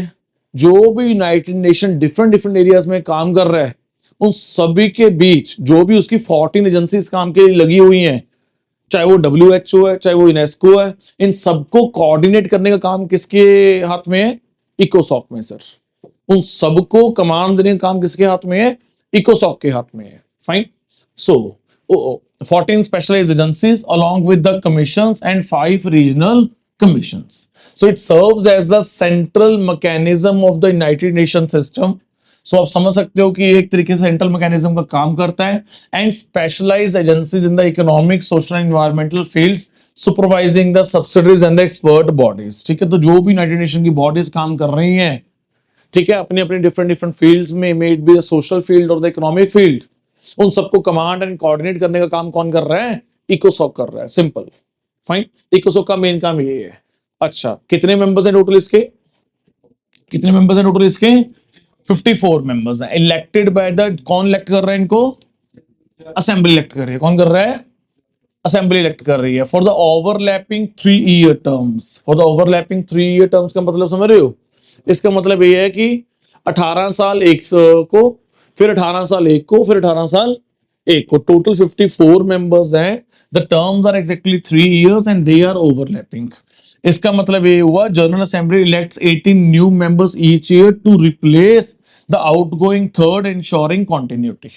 जो भी यूनाइटेड नेशन डिफरेंट एरियाज में काम कर रहा है, उन सभी के बीच जो भी उसकी 14 एजेंसीज काम के लिए लगी हुई हैं, चाहे वो WHO है, चाहे वो यूनेस्को है, इन सबको कोऑर्डिनेट करने का काम किसके हाथ में है? इकोसॉक में सर। उन सबको कमांड देने का काम किसके हाथ में है? इकोसॉक के हाथ में है। Fine. So 14 specialized agencies along with the commissions and 5 regional commissions. So it serves as the central mechanism of the United Nations system. So आप समझ सकते हो कि एक तरीके से सेंट्रल मैकेनिज्म का काम करता है and specialised agencies in the economic, social and environmental fields supervising the subsidies and the expert bodies. ठीक है, तो जो भी यूनाइटेड नेशन की बॉडीज काम कर रही हैं, ठीक है, अपनी अपनी डिफरेंट डिफरेंट फील्ड्स में, may it be the social field और द इकोनॉमिक फील्ड, उन सबको कमांड एंड कोऑर्डिनेट करने का काम कौन कर रहा है? इकोसॉक कर रहा है। सिंपल। फाइन। इकोसॉक का मेन काम ये है। अच्छा, कितने मेंबर्स हैं टोटल इसके? कितने मेंबर्स हैं टोटल इसके? 54 मेंबर्स हैं। इलेक्टेड बाय द, कौन इलेक्ट कर रहा है इनको? असेंबली इलेक्ट कर रही है। कौन कर रहा है? असेंबली इलेक्ट कर रही है। For the overlapping 3 year terms. For the overlapping 3 year terms का मतलब समझ रहे हो? इसका मतलब ये है कि 18 साल एक को, फिर 18 साल एक को, फिर 18 साल एक को, टोटल 54 मेंबर्स हैं। The terms are exactly 3 years and they are overlapping. इसका मतलब ये हुआ, General Assembly elects 18 new members each year to replace the outgoing third, ensuring continuity.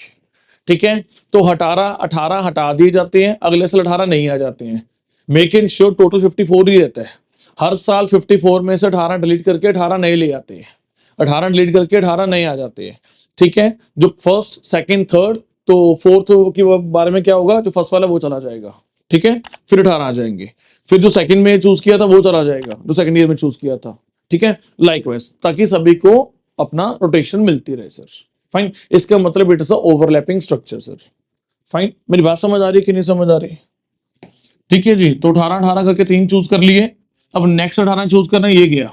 ठीक है, तो 18 हटा दिए जाते हैं, अगले साल 18 नहीं आ जाते हैं। मेक इन श्योर टोटल 54 ही रहता है। हर साल 54 में से 18 डिलीट करके 18 नए ले आते हैं, 18 डिलीट करके 18 नए आ जाते हैं। ठीक है, जो फर्स्ट, सेकंड, थर्ड, तो फोर्थ के बारे में क्या होगा? जो फर्स्ट वाला वो चला जाएगा। ठीक है, फिर 18 आ जाएंगे। फिर जो सेकंड में चूज किया था वो चला जाएगा, जो सेकंड ईयर में चूज किया था। ठीक है, लाइकवाइज, ताकि सभी को अपना रोटेशन मिलती रहे सर। फाइन। इसका मतलब it is a overlapping structure sir. Fine. मेरी बात समझ आ रही है कि नहीं समझ आ रही? ठीक है जी, तो 18 18 करके 3 चूज कर लिए। अब नेक्स्ट 18 चूज करना है, ये गया।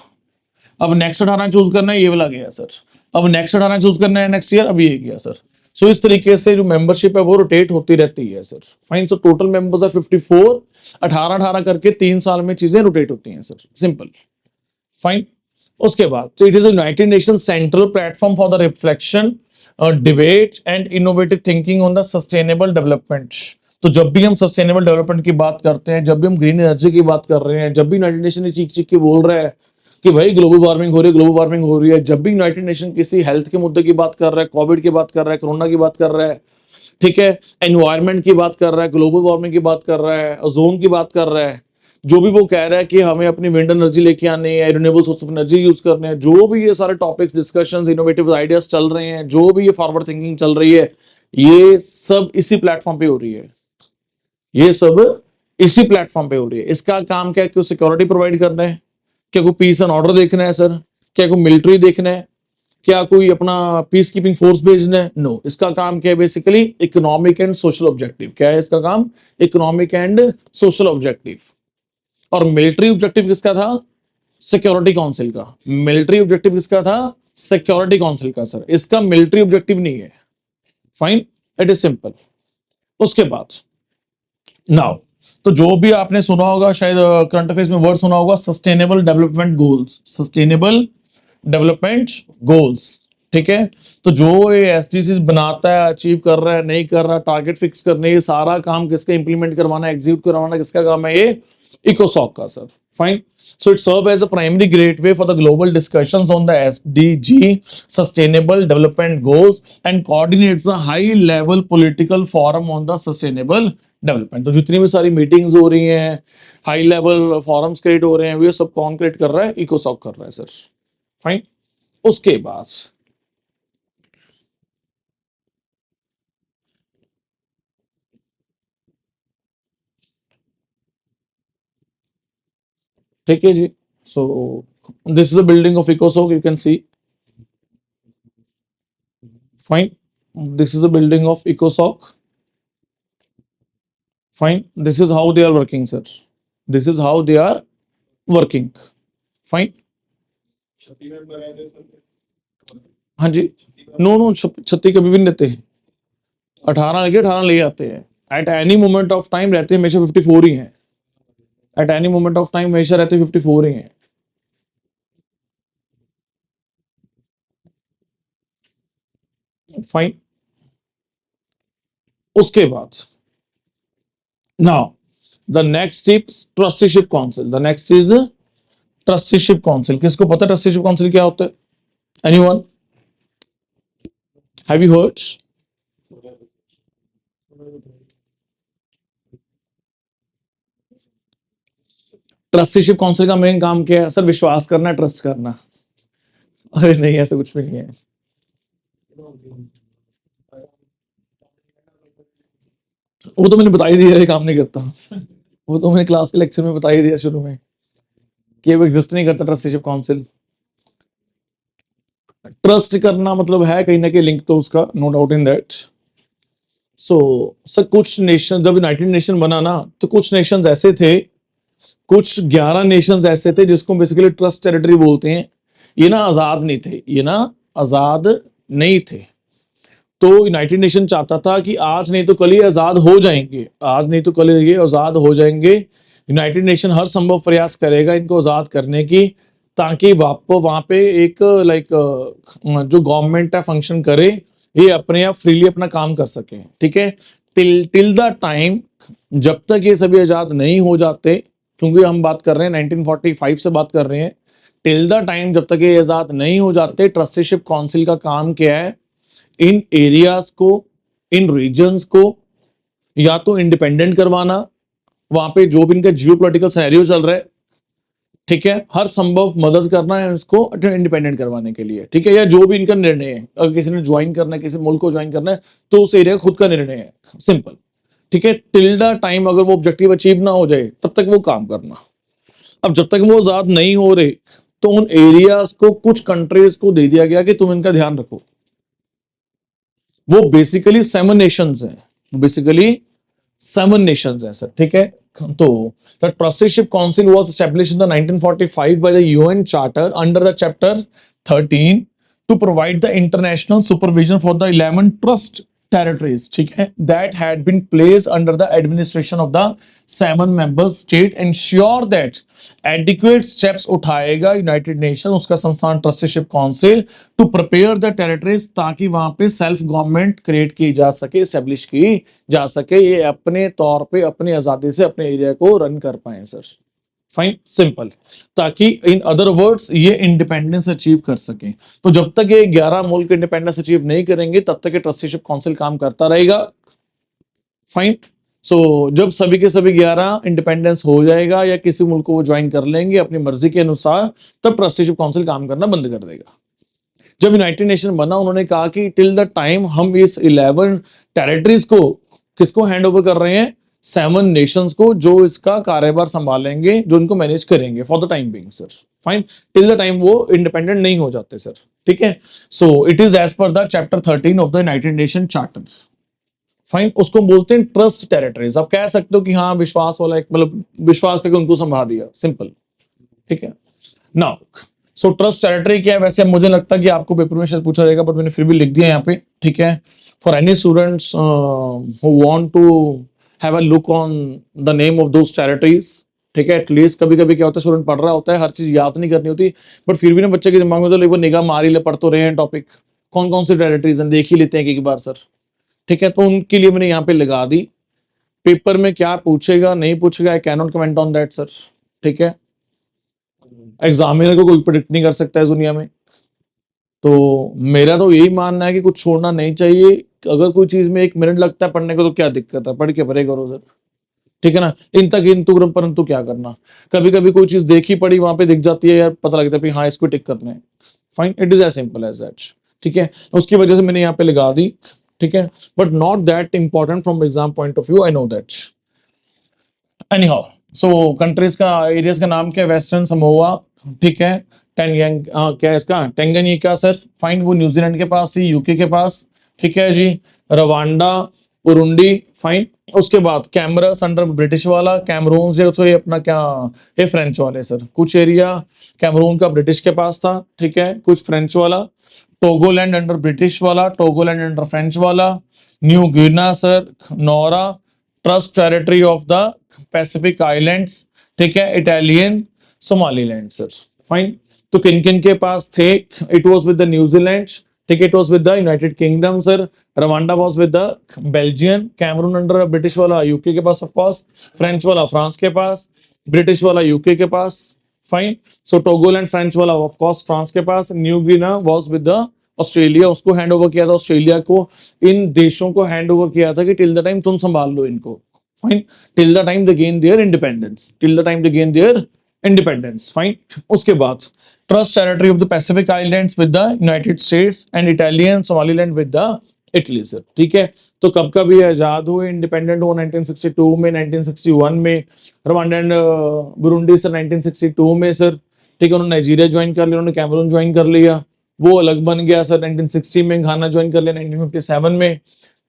अब नेक्स्ट 18 चूज करना है, ये वाला गया सर। अब नेक्स्ट 18 चूज करना है नेक्स्ट ईयर, अब ये गया सर। सो इस तरीके से जो मेंबरशिप है वो रोटेट होती रहती है sir. Fine. So total members are 54। 18 18 करके 3 साल में चीजें रोटेट होती हैं सर। सिंपल। फाइन। उसके बाद, so it is a United Nations central platform for the reflection, debate and innovative thinking on the sustainable development. तो जब भी हम सस्टेनेबल डेवलपमेंट की बात करते हैं, जब भी हम ग्रीन एनर्जी की बात कर रहे हैं, जब भी यूनाइटेड नेशन चीख चीख के बोल रहा है कि भाई ग्लोबल वार्मिंग हो रही है, ग्लोबल वार्मिंग हो रही है, जब भी यूनाइटेड नेशन किसी हेल्थ के मुद्दे की बात कर रहा है, कोविड की बात कर रहा है, कोरोना की बात कर रहा है, ठीक है, एनवायरमेंट की बात कर रहा है, ग्लोबल वार्मिंग की बात कर रहा है, ओजोन की बात कर रहा है, जो भी वो कह रहा है कि हमें अपनी विंड एनर्जी लेके आनी है, renewable source of energy use करने हैं, जो भी ये सारे टॉपिक्स, डिस्कशंस, इनोवेटिव आइडियाज चल रहे हैं, जो भी ये फॉरवर्ड थिंकिंग चल रही है, ये सब इसी प्लेटफॉर्म पे हो रही है। ये सब इसी प्लेटफॉर्म पे हो रही है। इसका काम क्या है? कि सिक्योरिटी प्रोवाइड करना है, क्या कोई पीस एंड ऑर्डर देखना है सर, क्या कोई मिलिट्री देखना है, क्या कोई अपना पीस कीपिंग फोर्स भेजना है? नो। इसका काम क्या है? Basically economic and social objective. क्या है इसका काम? Economic and social objective. और मिलिट्री ऑब्जेक्टिव किसका था? सिक्योरिटी काउंसिल का। मिलिट्री ऑब्जेक्टिव किसका था? सिक्योरिटी काउंसिल का सर। इसका मिलिट्री ऑब्जेक्टिव नहीं है। फाइन। It is simple. उसके बाद नाउ, तो जो भी आपने सुना होगा, शायद करंट अफेयर्स में वर्ड सुना होगा, sustainable development goals. Sustainable development goals. ठीक है, तो जो ये एसडीजीज बनाता है, अचीव कर रहा है, नहीं कर रहा, टारगेट फिक्स करने, ये सारा काम किसका इंप्लीमेंट करवाना, एग्जीक्यूट करवाना किसका काम है? ये इकोसॉक का sir. Fine. So it serves as a primary gateway for the global discussions on the SDG, Sustainable Development Goals, and coordinates a high-level political forum on the sustainable development. तो जितनी भी सारी मीटिंग्स हो रही हैं, हाई लेवल फॉरम्स क्रिएट हो रहे हैं, वो सब कौन क्रिएट कर रहा है? इकोसॉक कर रहा है सर। फाइन। उसके बाद ठीक है जी। सो this is a building of इकोसॉक, you can see. Fine. This is a building of इकोसॉक। Fine. This is how they are working, sir. This is how they are working. Fine. हाँ जी। No no, 36 कभी भी नहीं लेते हैं। 18 लगे 18 ले आते हैं। At any moment of time रहते हैं हमेशा 54 ही हैं। At any moment of time हमेशा रहते 54 ही हैं। फाइन। उसके बाद now, the next is trusteeship council, the next is trusteeship council. किसको पता है ट्रस्टीशिप काउंसिल क्या होता है? Anyone have you heard? Trusteeship council का मेन काम क्या है सर? विश्वास करना, ट्रस्ट करना। अरे नहीं, ऐसा कुछ भी नहीं है। वो तो मैंने बता ही दिया, ये काम नहीं करता। वो तो मैंने क्लास के लेक्चर में बता ही दिया शुरू में कि वो एग्जिस्ट नहीं करता ट्रस्टीशिप काउंसिल। ट्रस्ट करना मतलब है कहीं ना कहीं लिंक तो उसका, no doubt in that. So sir कुछ नेशन, जब यूनाइटेड नेशन बना ना, तो कुछ नेशंस ऐसे थे, कुछ 11 नेशंस ऐसे थे जिसको बेसिकली ट्रस्ट टेरिटरी बोलते हैं। ये ना आजाद नहीं थे, ये ना आजाद नहीं थे। तो यूनाइटेड नेशन चाहता था कि आज नहीं तो कल ये आजाद हो जाएंगे, आज नहीं तो कल ये आजाद हो जाएंगे। यूनाइटेड नेशन हर संभव प्रयास करेगा इनको आजाद करने की, ताकि वहां पे एक लाइक जो गवर्नमेंट है फंक्शन करे, ये अपने आप फ्रीली अपना काम कर सके। ठीक है, टिल द टाइम, जब तक ये सभी आजाद नहीं हो जाते, क्योंकि हम बात कर रहे हैं 1945 से बात कर रहे हैं, टिल द टाइम जब तक ये आजाद नहीं हो जाते, ट्रस्टीशिप काउंसिल का काम क्या है? इन एरियाज को, इन रीजन्स को या तो इंडिपेंडेंट करवाना, वहां पे जो भी इनका जियो पोलिटिकल सिनेरियो चल रहा है, ठीक है, हर संभव मदद करना है उसको इंडिपेंडेंट करवाने के लिए। ठीक है, या जो भी इनका निर्णय है, अगर किसी ने ज्वाइन करना है, किसी मुल्क को ज्वाइन करना है, तो उस एरिया खुद का निर्णय है, सिंपल। ठीक है, टिल द टाइम अगर वो ऑब्जेक्टिव अचीव ना हो जाए तब तक वो काम करना। अब जब तक वो आजाद नहीं हो रहे, तो उन एरियाज को कुछ कंट्रीज को दे दिया गया कि तुम इनका ध्यान रखो। वो बेसिकली 7 नेशंस हैं, बेसिकली 7 नेशंस हैं सर। ठीक है, तो the trusteeship council was established in the 1945 by the UN Charter under the chapter 13 to provide the international supervision for the 11 trust territories, ठीक है, that had been placed under the administration of the 7 member state, ensure that adequate steps उठाएगा United Nation, उसका संस्थान Trusteeship Council, to prepare the territories, ताकि वहां पे self government create की जा सके, एस्टेब्लिश की जा सके, ये अपने तौर पे अपनी आजादी से अपने एरिया को रन कर पाए सर। फाइन, सिंपल, ताकि इन अदर वर्ड्स ये इंडिपेंडेंस अचीव कर सके। तो जब तक ये 11 मुल्क इंडिपेंडेंस अचीव नहीं करेंगे तब तक ये ट्रस्टीशिप काउंसिल काम करता रहेगा। फाइन, सो जब सभी के सभी 11 इंडिपेंडेंस हो जाएगा या किसी मुल्क को वो ज्वाइन कर लेंगे अपनी मर्जी के अनुसार, तब ट्रस्टीशिप काउंसिल काम करना बंद कर देगा। जब यूनाइटेड नेशन बना, उन्होंने कहा कि टिल द टाइम हम इस 11 टेरिटरीज को किसको हैंड ओवर कर रहे हैं? 7 नेशंस को, जो इसका कार्यभार संभालेंगे, जो इनको मैनेज करेंगे for the time being sir. Fine, till the time वो इंडिपेंडेंट नहीं हो जाते सर। ठीक है, सो इट इज एज पर the chapter 13 of the United Nation charter. Fine, उसको बोलते हैं ट्रस्ट टेरिटरीज। आप कह सकते हो कि हाँ विश्वास वाला, एक मतलब विश्वास करके उनको संभाल दिया, सिंपल। ठीक है, नाउ सो ट्रस्ट टेरिटरी क्या है? वैसे अब मुझे लगता है कि आपको पेपर में शायद पूछा जाएगा, बट मैंने फिर भी लिख दिया यहाँ पे। ठीक है, for any students who want to have a look on the name of those territories. ठीक है, एटलीस्ट कभी कभी क्या होता है, स्टूडेंट पढ़ रहा होता है, हर चीज याद नहीं करनी होती, बट फिर भी ना बच्चे के दिमाग में तो निगाह मार ही ले, पढ़ तो रहे हैं टॉपिक, कौन कौन सी टेरिटरीज हैं देख ही लेते हैं एक बार सर। ठीक है, तो उनके लिए मैंने यहाँ पे लगा दी। पेपर में क्या पूछेगा नहीं पूछेगा, I can not comment on that sir. ठीक है, एग्जामिनर को कोई प्रेडिक्ट नहीं कर सकता है दुनिया में, तो मेरा तो यही मानना है कि कुछ छोड़ना नहीं चाहिए। अगर कोई चीज में 1 मिनट लगता है पढ़ने को तो क्या दिक्कत है, पढ़ के भरे करो सर। ठीक है ना, इन तक इंतु परंतु क्या करना। कभी कभी कोई चीज देखी पड़ी वहां पे दिख जाती है यार, पता लगता है हाँ इसको टिक करना है। Fine, it is as simple as that. ठीक है, उसकी वजह से मैंने यहाँ पे लगा दी। ठीक है, but not that important from exam point of view, I know that. Any how, so countries का, एरियाज का नाम क्या है? Western Samoa. ठीक है, क्या है इसका? टेंगनिका सर। फाइन, वो न्यूजीलैंड के पास थी, यूके के पास। ठीक है जी, रवांडा, उरुंडी। फाइन, उसके बाद कैमरस अंडर ब्रिटिश वाला, कैमरून जो तो ये अपना क्या, ये फ्रेंच वाले सर। कुछ एरिया कैमरून का ब्रिटिश के पास था, ठीक है, कुछ फ्रेंच वाला। टोगोलैंड अंडर ब्रिटिश वाला, टोगोलैंड अंडर फ्रेंच वाला। न्यू गिना sir, Nora, trust territory of the Pacific islands. ठीक है, इटालियन, सोमालीलैंड सर। फाइन, तो किन किन के पास थे? It was with the New Zealand, ठीक है, it was with the United Kingdom sir, Rwanda was with the Belgium, Cameroon under British वाला यूके के पास ऑफ कोर्स, फ्रेंच वाला फ्रांस के पास, ब्रिटिश वाला यूके के पास, फाइन। सो टोगोलैंड फ्रेंच वाला ऑफ कोर्स फ्रांस के पास, New Guinea was with the Australia, उसको हैंड ओवर किया था ऑस्ट्रेलिया को। इन देशों को हैंड ओवर किया था कि टिल द टाइम तुम संभाल लो इनको, fine, till the time they gain their independence, till the time they gain their independence, fine. उसके बाद trust territory of the Pacific islands with the United states and Italian Somaliland with the Italy sir, ठीक है। तो कब कब ये आजाद हुए, independent हुआ 1962 में, 1961 में, रवांडा एंड बुरुंडी सर 1962 में सर, ठीक है। उन्होंने नाइजीरिया ज्वाइन कर लिया, उन्होंने कैमरून ज्वाइन कर लिया, वो अलग बन गया सर 1960 में, घाना ज्वाइन कर लिया 1957 में,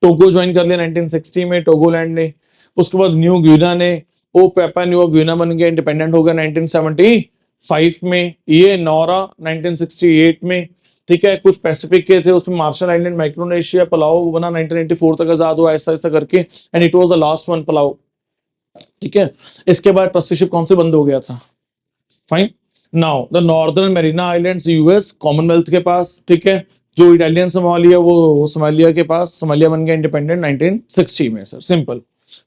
टोगो ज्वाइन कर लिया 1960 में टोगोलैंड ने, उसके बाद न्यू गिना ने, वो पेपा न्यू गिना बन गया, इंडिपेंडेंट हो गया 1975 में, ये नौरा 1968 में, ठीक है। कुछ पैसिफिक के थे, उसमें मार्शल आइलैंड, माइक्रोनेशिया, पलाओ बना 1984 तक आजाद हुआ, ऐसा ऐसा करके, and it was the last one Palau, ठीक है। इसके बाद ट्रस्टीशिप कौन से बंद हो गया था, fine. Now the northern Merina islands US Commonwealth के पास, ठीक है। जो इटालियन सोमालिया वो सोमालिया के पास, सोमालिया बन गया इंडिपेंडेंट 1960 में सर, सिंपल,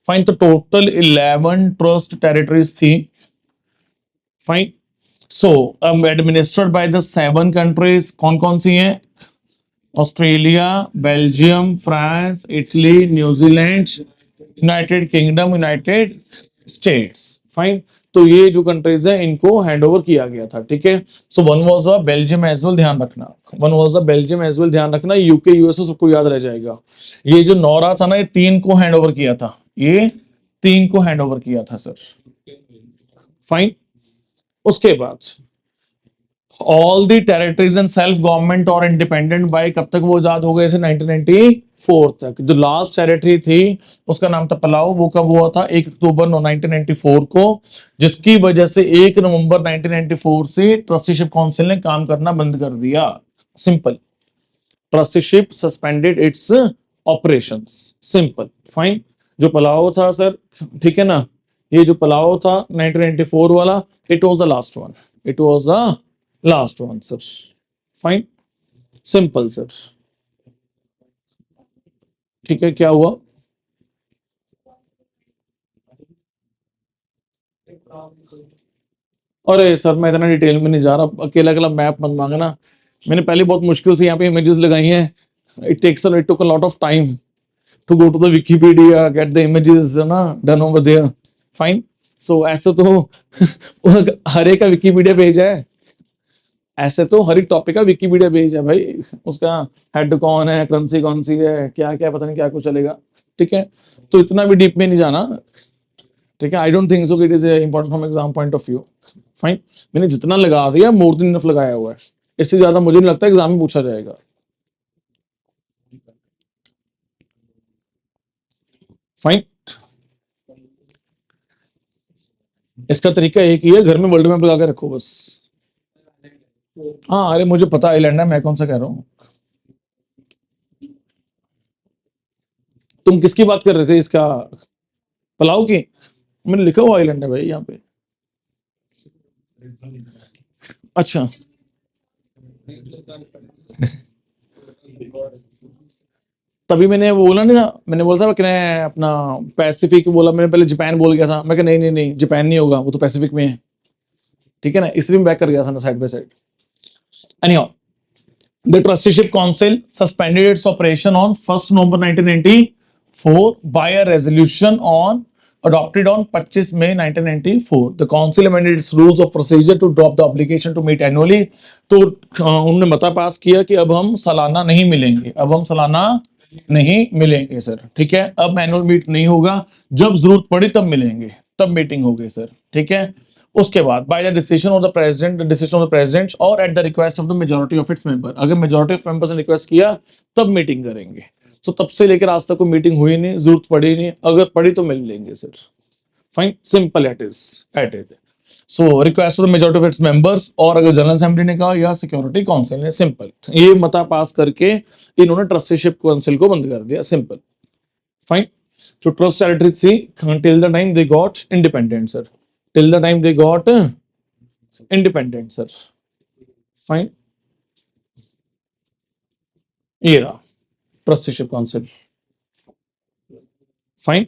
फाइन। तो टोटल 11 ट्रस्ट टेरिटरीज थी, fine. So administered by the 7 countries, कौन कौन सी हैं, Australia, Belgium, France, Italy, New Zealand, United kingdom, United states, fine. तो ये जो कंट्रीज है इनको हैंड ओवर किया गया था, ठीक है। So one was the Belgium as well, ध्यान रखना, one was the Belgium as well, ध्यान रखना, यूके यूएसए सबको याद रह जाएगा। ये जो नौरा था ना, ये 3 को हैंड ओवर किया था, ये 3 को हैंड ओवर किया था सर, फाइन। उसके बाद all the territories and self government और इंडिपेंडेंट बाय, कब तक वो आजाद हो गए थे, 1994 तक। जो लास्ट टेरिटरी थी उसका नाम था पलाओ, वो कब हुआ था, 1 अक्टूबर 1994 को, जिसकी वजह से 1 नवंबर 1994 से ट्रस्टीशिप काउंसिल ने काम करना बंद कर दिया, simple. Trusteeship suspended it's operations, simple, fine. जो पलाओ था सर, ठीक है ना, ये जो पलाओ था 1994 वाला, it was the last one, it was the last one sir, fine, simple sir, ठीक है। क्या हुआ, अरे सर मैं इतना डिटेल में नहीं जा रहा, अकेला अकेला मैप मत मांगना, मैंने पहले बहुत मुश्किल से यहाँ पे इमेजेस लगाई हैं, it took a lot of time to go to the Wikipedia, get the images ना done over there, fine. So ऐसे तो हर एक का विकिपीडिया पेज है, ऐसे तो हर एक टॉपिक का विकिपीडिया पेज है भाई, उसका हेड कौन है, करेंसी कौन सी है, क्या क्या पता नहीं क्या कुछ चलेगा, ठीक है। तो इतना भी डीप में नहीं जाना, ठीक है। आई डोंट थिंक सो कि it is important from exam point of view, fine. मैंने जितना लगा दिया मोर देन इनफ लगाया हुआ है, इससे ज्यादा मुझे नहीं लगता एग्जाम में पूछा जाएगा, फाइन। इसका तरीका एक ही है, घर में वर्ल्ड मैप लगा के रखो बस। हाँ अरे मुझे पता आइलैंड है, मैं कौन सा कह रहा हूँ, तुम किसकी बात कर रहे थे, इसका पलाऊ की, मैंने लिखा हुआ आइलैंड है भाई यहाँ पे, अच्छा। तभी मैंने बोला नहीं था, मैंने बोला था कि अपना पैसिफिक बोला, मैंने पहले जापान बोल गया था, मैं कहा नहीं नहीं नहीं जापान नहीं होगा, वो तो पैसिफिक में है, ठीक है ना, इसलिए मैं बैक कर गया था ना side by side. Anyhow the trusteeship council suspended its operation on 1st November 1994 by a resolution on adopted on 25 May 1994. The council amended its rules of procedure to drop the obligation to meet annually. तो उन्होंने मता पास किया कि अब हम सालाना नहीं मिलेंगे, अब हम सालाना नहीं मिलेंगे सर, ठीक है। अब एनुअल मीट नहीं होगा, जब जरूरत पड़ी तब मिलेंगे, तब मीटिंग होगी सर, ठीक है। उसके बाद by the decision of the president, decision of the president और at the request of the majority of its member, अगर मेजॉरिटी ऑफ मेंबर्स ने रिक्वेस्ट किया तब मीटिंग करेंगे। सो तब से लेकर आज तक कोई मीटिंग हुई नहीं, जरूरत पड़ी नहीं, अगर पड़ी तो मिल लेंगे sir, fine, simple at it. So request of the majority of its members, और अगर जनरल असेंबली ने कहा या सिक्योरिटी काउंसिल ने, सिंपल, ये मता पास करके इन्होंने ट्रस्टीशिप काउंसिल को बंद कर दिया, सिंपल, फाइन। जो ट्रस्ट टेरिटरी थी till the time they got independent sir, till the time they got independent sir, fine। ये रहा ट्रस्टीशिप कॉन्सेप्ट। फाइन।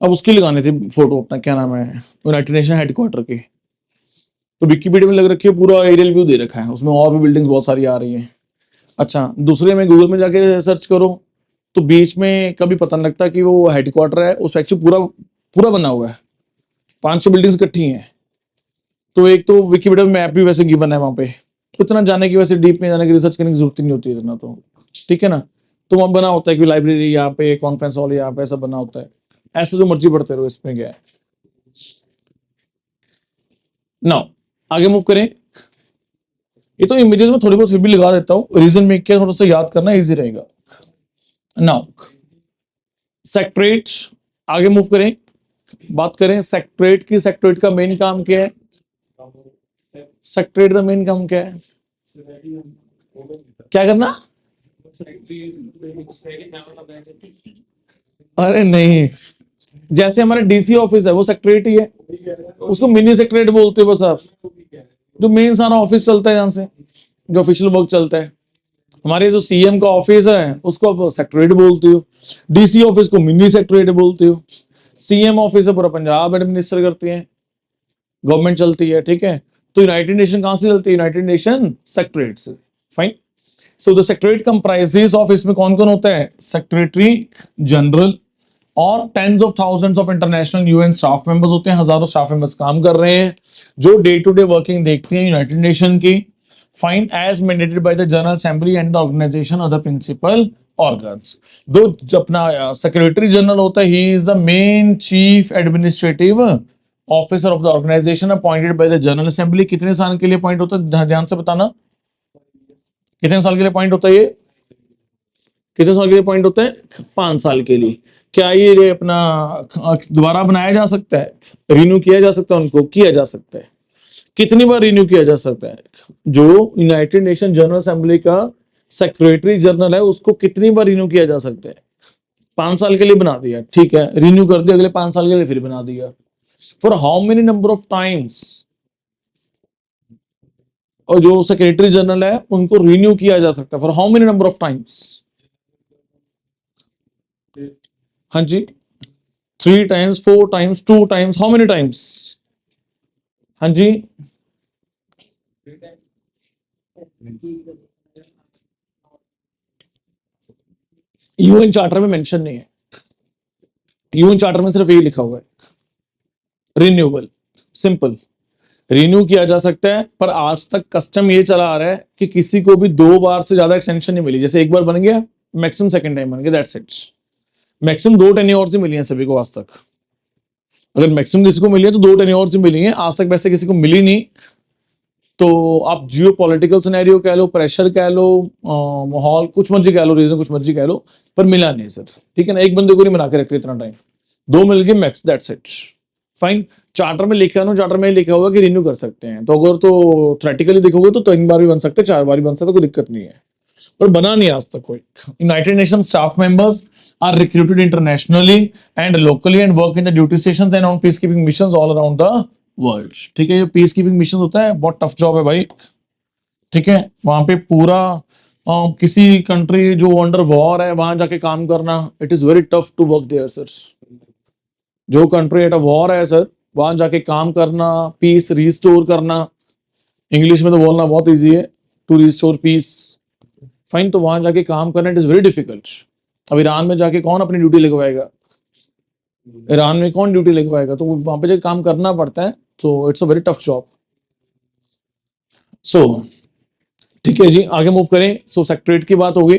अब उसकी लगानी थी फोटो अपना, क्या नाम है, यूनाइटेड नेशन हेडक्वार्टर की। तो विकिपीडिया में लग रखी है, पूरा एरियल व्यू दे रखा है, उसमें और भी बिल्डिंग्स बहुत सारी आ रही हैं। अच्छा, दूसरे में गूगल में जाके सर्च करो तो बीच में कभी पता नहीं लगता कि वो हेडक्वार्टर है, उस एक्चुअली पूरा पूरा बना हुआ है, 5-6 बिल्डिंग्स इकट्ठी हैं। तो एक तो विकिपीडिया में मैप भी वैसे गिवन है वहां पे, तो इतना जाने की, वैसे डीप में जाने की, रिसर्च करने की जरूरत ही नहीं होती है इतना तो। ठीक है ना। तो वहां बना होता है कि लाइब्रेरी यहाँ पे, कॉन्फ्रेंस हॉल यहाँ पे, ऐसा बना होता है। ऐसे जो मर्जी पढ़ते रहो, इसमें क्या है। नाउ आगे मूव करें। ये तो इमेजेस में थोड़ी बहुत फिर भी लगा देता हूँ, रीजन में क्या थोड़ा सा याद करना इजी रहेगा। नाउ सेक्रेट, आगे मूव करें, बात करें सेक्रेट की। सेक्रेट का मेन काम क्या है? सेक्रेट का मेन काम क्या है? क्या करना? अरे नहीं, जैसे हमारा डीसी ऑफिस है वो सेक्रेटरी ही है, उसको मिनी सेक्रेटरी बोलते हो बस आप। जो मेन सारा ऑफिस चलता है, जहां से जो ऑफिशियल वर्क चलता है, हमारे जो सीएम का ऑफिस है उसको आप सेक्रेटरी बोलते हो, डीसी ऑफिस को मिनी सेक्रेटरी बोलते हो। सीएम ऑफिस है पूरा पंजाब एडमिनिस्टर करती है, गवर्नमेंट चलती है। ठीक है। तो यूनाइटेड नेशन कहां से चलती है? यूनाइटेड नेशन सेक्रेटरी से। फाइन। So the secretary comprises of, इसमें कौन कौन होता है? सेक्रेटरी जनरल और tens of thousands of international UN staff members होते हैं, हजारों स्टाफ मेंबर्स काम कर रहे हैं जो डे टू डे वर्किंग देखते हैं यूनाइटेड नेशन की। Fine, as mandated by the General Assembly and the organisation other principal organs. दो अपना सेक्रेटरी जनरल होता है, he is the main chief administrative officer of the organisation appointed by the General Assembly. कितने साल के लिए appoint होता है? ध्यान से बताना, कितने साल के लिए अपॉइंट होता है ये? कितने साल के लिए अपॉइंट होता है? 5 साल के लिए। क्या ये अपना दोबारा बनाया जा सकता है, रिन्यू किया जा सकता है? उनको किया जा सकता है। कितनी बार रिन्यू किया जा सकता है? जो यूनाइटेड नेशन जनरल असेंबली का सेक्रेटरी जनरल है उसको कितनी बार रिन्यू किया जा सकता है? 5 साल के लिए बना दिया, ठीक है, रिन्यू कर दिया, अगले 5 साल के लिए फिर बना दिया। For how many number of times? और जो सेक्रेटरी जनरल है उनको रिन्यू किया जा सकता है for how many number of times? हाँ जी, 3 times, 4 times, 2 times, how many times? हाँ जी, यूएन चार्टर में मेंशन नहीं है, यूएन चार्टर में सिर्फ यही लिखा हुआ है, रिन्यूएबल, सिंपल। रिन्यू किया जा सकता है, पर आज तक कस्टम ये चला आ रहा है कि किसी को भी 2 बार से ज्यादा एक्सटेंशन नहीं मिली। जैसे एक बार बन गया, मैक्सिमम सेकंड टाइम बन गया, दैट्स इट। मैक्सिमम 2 टेन्योर से मिली है सभी को आज तक। अगर मैक्सिमम किसी को मिली है तो 2 टेन्योर से मिली है, आज तक वैसे किसी को मिली नहीं। तो आप जियो पॉलिटिकल सिनेरियो कह लो, प्रेशर कह लो, माहौल कुछ मर्जी कह लो, रीजन कुछ मर्जी कह लो, पर मिला नहीं सर। ठीक है ना, एक बंदे को नहीं बना के रखते इतना टाइम, 2 मिल गए max, that's it. Fine. Charter में लिखा ना, चार्टर में लिखा होगा कि रिन्यू कर सकते हैं, तो अगर तो थ्रेटिकली देखोगे तो 3 बार भी बन सकते हैं, 4 बार भी बन सकते, तो कोई दिक्कत नहीं है, पर बना नहीं आज तक कोई। United Nation staff members are recruited internationally and locally and work in the duty stations and on peace keeping missions all around the world. ठीक है, ये पीस कीपिंग मिशन होता है, बहुत टफ जॉब है भाई। ठीक है, वहां पे पूरा किसी कंट्री जो अंडर वॉर है वहां जाके काम करना, it is very tough to work there sir. जो कंट्री एट अ वॉर है सर, वहां जाके काम करना, पीस रिस्टोर करना, इंग्लिश में तो बोलना बहुत इजी है, टू रिस्टोर पीस। फाइन, तो वहां जाके काम करना इट इज वेरी डिफिकल्ट। अब ईरान में जाके कौन अपनी ड्यूटी लगवाएगा? ईरान में कौन ड्यूटी लगवाएगा? तो वहां पे जाके काम करना पड़ता है, so it's a very tough job. So ठीक है जी, आगे मूव करें। सो सेक्रेटरीट की बात होगी।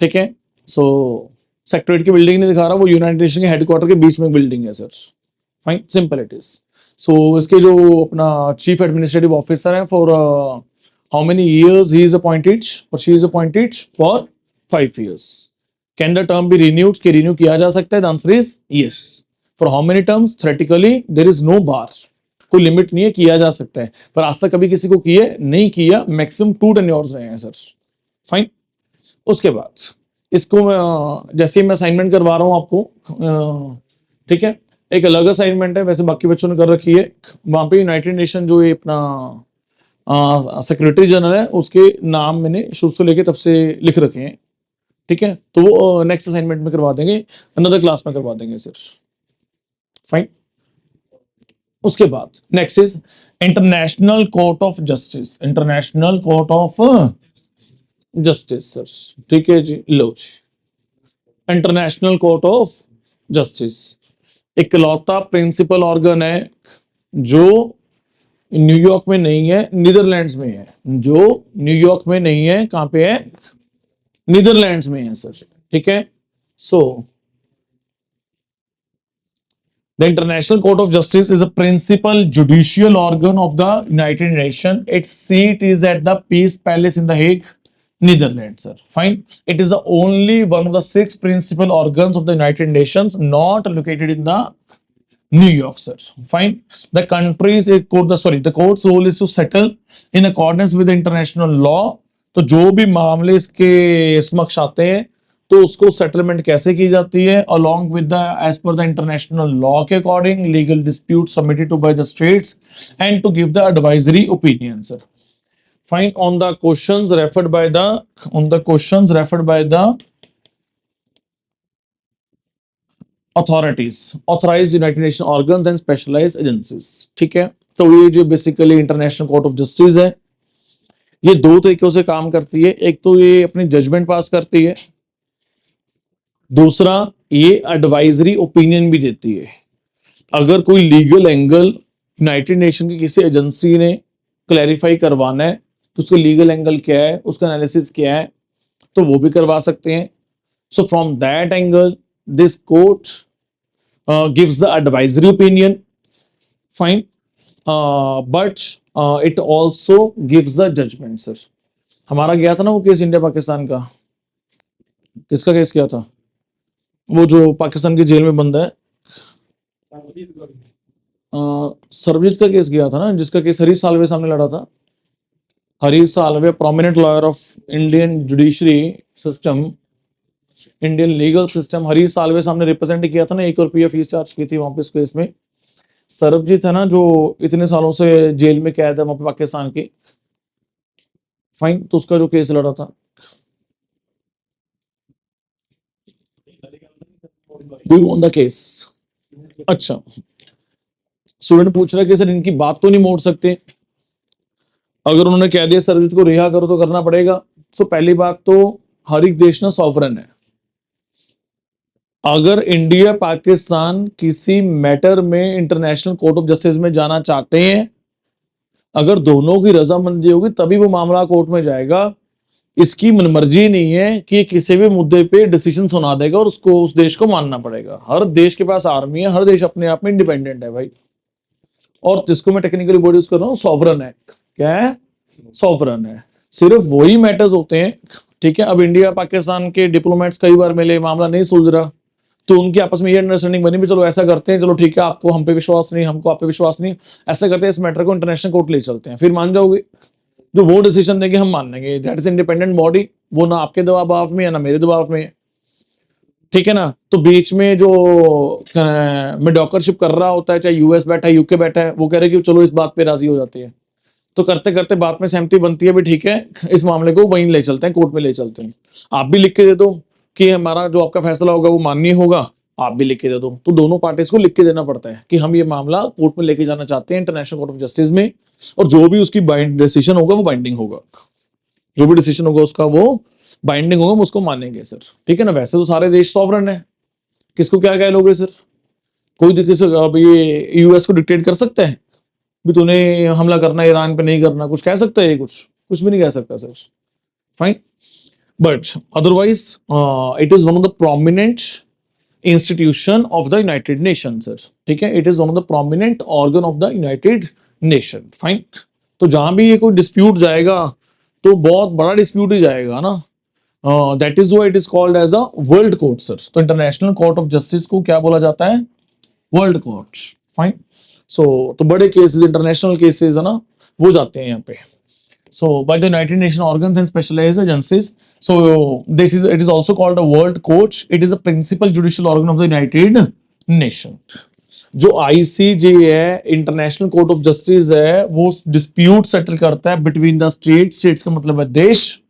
ठीक है, सो सेक्रेटरीट की बिल्डिंग नहीं दिखा रहा, वो यूनाइटेड नेशन के हेडक्वार्टर के बीच में बिल्डिंग है sir. Fine, simple it is. So इसके जो अपना चीफ एडमिनिस्ट्रेटिव ऑफिसर है, for how many years he is appointed और she is appointed for 5 years। Can the term be renewed? के रिन्यू किया जा सकता है? The answer is yes. For how many terms? Theoretically there is no bar, कोई limit नहीं है, किया जा सकता है, पर आज तक कभी किसी को किए नहीं किया। मैक्सिमम 2 टेन्योर्स रहे हैं सर। फाइन। उसके बाद इसको जैसे मैं असाइनमेंट करवा रहा हूं आपको, ठीक है, एक अलग असाइनमेंट है, वैसे बाकी बच्चों ने कर रखी है। वहां पे यूनाइटेड नेशन जो ये अपना सेक्रेटरी जनरल है उसके नाम मैंने शुरू से लेके तब से लिख रखे हैं। ठीक है, तो वो नेक्स्ट असाइनमेंट में करवा देंगे, अनदर क्लास में करवा देंगे सर। फाइन। उसके बाद next is international court of justice, international court of justice sir. ठीक है जी, लो जी, इंटरनेशनल कोर्ट ऑफ जस्टिस इकलौता प्रिंसिपल ऑर्गन है जो न्यूयॉर्क में नहीं है, नीदरलैंड्स में है। जो न्यूयॉर्क में नहीं है, कहां पे है? नीदरलैंड्स में है सर। ठीक है, सो the International Court of Justice is a principal judicial organ of the United Nations. Its seat is at the Peace Palace in The Hague, Netherlands, sir. Fine. It is the only one of the 6 principal organs of the United Nations not located in the New York, sir. Fine. The country's the court's role is to settle in accordance with the international law. तो जो भी मामले इसके समक्ष आते हैं तो उसको सेटलमेंट कैसे की जाती है, अलॉन्ग विद द एज पर द इंटरनेशनल लॉ के according legal dispute submitted to by the states and to give the advisory opinion sir. Fine. On the questions referred by the authorities, authorized United Nations organs and specialized agencies। ठीक है, तो ये जो basically International court of justice है ये दो तरीकों से काम करती है। एक तो ये अपनी जजमेंट पास करती है, दूसरा ये एडवाइजरी ओपिनियन भी देती है। अगर कोई लीगल एंगल यूनाइटेड नेशन की किसी एजेंसी ने क्लैरिफाई करवाना है कि उसका लीगल एंगल क्या है, उसका एनालिसिस क्या है, तो वो भी करवा सकते हैं। सो from that angle this court gives the advisory opinion, fine, but it also gives the judgment sir। हमारा गया था ना वो केस इंडिया पाकिस्तान का, किसका केस किया था? वो जो पाकिस्तान की जेल में बंद है, सरबजीत का केस गया था ना, जिसका केस हरीश साल्वे सामने लड़ा था। Harish Salve prominent lawyer of Indian judiciary system, Indian legal system, Harish Salve सामने रिप्रेजेंट किया था ना, 1 रुपया फीस चार्ज की थी वहां पे इस केस में। सरबजीत है ना जो इतने सालों से जेल में कैद है वहां पे पाकिस्तान की, फाइन, तो उसका जो केस लड़ा था वी वॉन द केस। अच्छा, स्टूडेंट पूछ रहा है कि सर इनकी बात तो नहीं मोड़ सकते, अगर उन्होंने कह दिया सरबजीत को रिहा करो तो करना पड़ेगा। सो पहली बात तो हर एक देश ना सॉवरन है। अगर इंडिया पाकिस्तान किसी मैटर में इंटरनेशनल कोर्ट ऑफ जस्टिस में जाना चाहते हैं, अगर दोनों की रजामंदी होगी तभी वो मामला कोर्ट में जाएगा। इसकी मनमर्जी नहीं है कि किसी भी मुद्दे पे डिसीजन सुना देगा और उसको उस देश को मानना पड़ेगा। हर देश के पास आर्मी है, हर देश अपने आप में इंडिपेंडेंट है भाई। और जिसको मैं टेक्निकली वर्ड यूज कर रहा हूँ सॉवरन है। क्या है? सॉवरन है। सिर्फ वही मैटर्स होते हैं, ठीक है। अब इंडिया पाकिस्तान के डिप्लोमेट्स कई बार मिले, मामला नहीं सुलझ रहा, तो उनकी आपस में ये अंडरस्टैंडिंग बनी भी चलो ऐसा करते हैं, चलो ठीक है, आपको हम पे विश्वास नहीं, हमको आप पे विश्वास नहीं, ऐसा करते हैं इस मैटर को इंटरनेशनल कोर्ट ले चलते हैं, फिर मान जाओगे। जो वो डिसीजन देंगे हम मान लेंगे, दैट इज इंडिपेंडेंट बॉडी, वो ना आपके दबाव में है ना मेरे दबाव में है, ठीक है ना। तो बीच में जो मेडोकरशिप कर रहा होता है, चाहे यूएस बैठा है यूके बैठा है, वो कह रहे कि चलो इस बात पे राजी हो जाती है, तो करते करते बात में सहमति बनती है भी ठीक है इस मामले को वहीं ले चलते हैं, कोर्ट में ले चलते हैं। आप भी लिख के दे दो कि हमारा जो आपका फैसला होगा वो माननीय होगा, आप भी लिख के दे दो, तो दोनों पार्टीज को लिख के देना पड़ता है कि हम ये मामला कोर्ट में लेके जाना चाहते हैं, इंटरनेशनल कोर्ट ऑफ जस्टिस में, और जो भी उसकी डिसीजन होगा वो बाइंडिंग होगा, जो भी डिसीजन होगा उसका वो बाइंडिंग होगा, हम उसको मानेंगे सर, ठीक है ना। वैसे तो सारे देश सॉवरन है, किसको क्या कह लोगे सर? कोई किसी अब ये यूएस को डिक्टेट कर सकता है भी तूने हमला करना ईरान पे नहीं करना, कुछ कह सकता है? कुछ भी नहीं कह सकता sir, fine. But otherwise it is one of the prominent institution of the United Nation sir, ठीक है। It is one of the prominent organ of the United Nation, fine. तो जहां भी ये कोई डिस्प्यूट जाएगा तो बहुत बड़ा डिस्प्यूट ही जाएगा ना, that is why it is called as a world court sir. तो इंटरनेशनल कोर्ट ऑफ जस्टिस को क्या बोला जाता है? World court, fine. सो तो बड़े केसेस, इंटरनेशनल केसेस है ना, वो जाते हैं यहाँ पे। So by the United Nations organs and specialized agencies. So it is also called a world court. It is a principal judicial organ of the United nation. जो आईसीजे है, international court of justice है, वो dispute settle करता है between the states का मतलब है देश,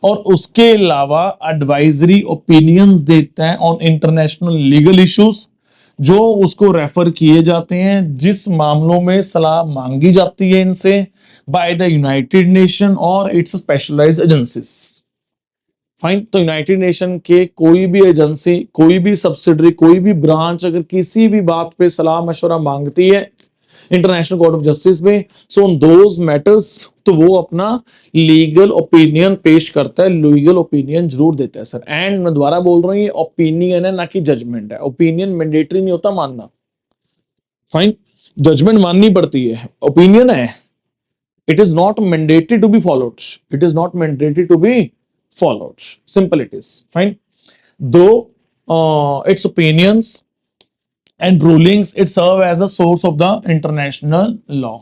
और उसके अलावा एडवाइजरी ओपिनियंस देता है ऑन इंटरनेशनल लीगल इश्यूज, जो उसको रेफर किए जाते हैं जिस मामलों में सलाह मांगी जाती है इनसे बाय द यूनाइटेड नेशन और इट्स स्पेशलाइज्ड एजेंसीज। फाइन। तो यूनाइटेड नेशन के कोई भी एजेंसी, कोई भी सब्सिडरी, कोई भी ब्रांच अगर किसी भी बात पे सलाह मशवरा मांगती है इंटरनेशनल कोर्ट ऑफ जस्टिस में, सो ऑन दोज मैटर्स, तो वो अपना लीगल ओपिनियन पेश करता है, लीगल ओपिनियन जरूर देता है सर। एंड मैं दोबारा बोल रहा हूं, ये ओपिनियन है ना कि जजमेंट है। ओपिनियन मैंडेटरी नहीं होता मानना। फाइन। जजमेंट माननी पड़ती है, ओपिनियन है। It is not mandatory to be followed, it is not mandatory to be followed. Simple it is. Fine. Though its opinions and rulings, it serve as a source of the international law.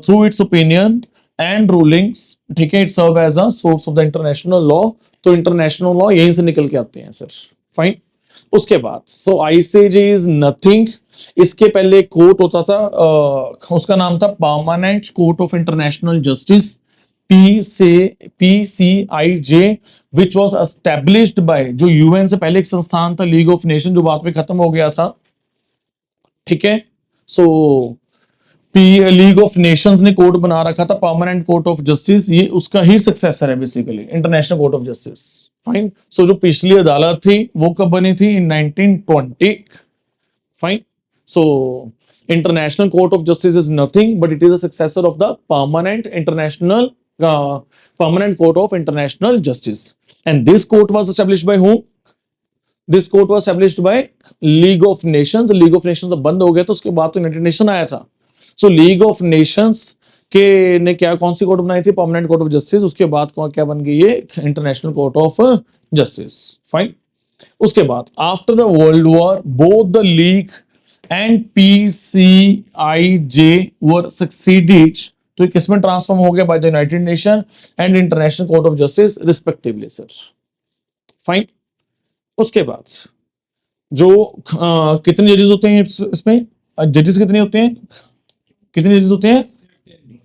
Through its opinion and rulings, ठीक है, it serve as a source of the international law. तो international law यहीं से निकल के आते हैं sir. Fine. उसके बाद so ICJ is nothing. इसके पहले कोर्ट होता था, उसका नाम था Permanent Court of international justice, PCIJ, which was established by, जो यूएन से पहले एक संस्थान था, लीग ऑफ नेशन, जो बाद में खत्म हो गया था। ठीक है। सो लीग ऑफ नेशंस ने कोर्ट बना रखा था परमानेंट कोर्ट ऑफ जस्टिस, ये उसका ही सक्सेसर है basically, International court of Justice. Fine. So जो पिछली अदालत थी वो कब बनी थी? In 1920। Fine. So International court of Justice is nothing but it is a successor of the permanent court of international justice. And this court was established by whom? This court was established by League of Nations. League of Nations जब बंद हो गया तो उसके बाद तो United nation आया था। So League of Nations के ने क्या, कौन सी कोर्ट बनाई थी? Permanent Court of justice. उसके बाद क्या बन गई? ये international court of Justice. Fine. उसके बाद after the World war both the league and PCIJ were succeeded, तो किस में ट्रांसफॉर्म हो गया? By the United Nation and international court of justice respectively sir. Fine. उसके बाद जो कितने जजेस होते हैं इसमें? जजेस कितने होते हैं? कितने जजेस होते हैं?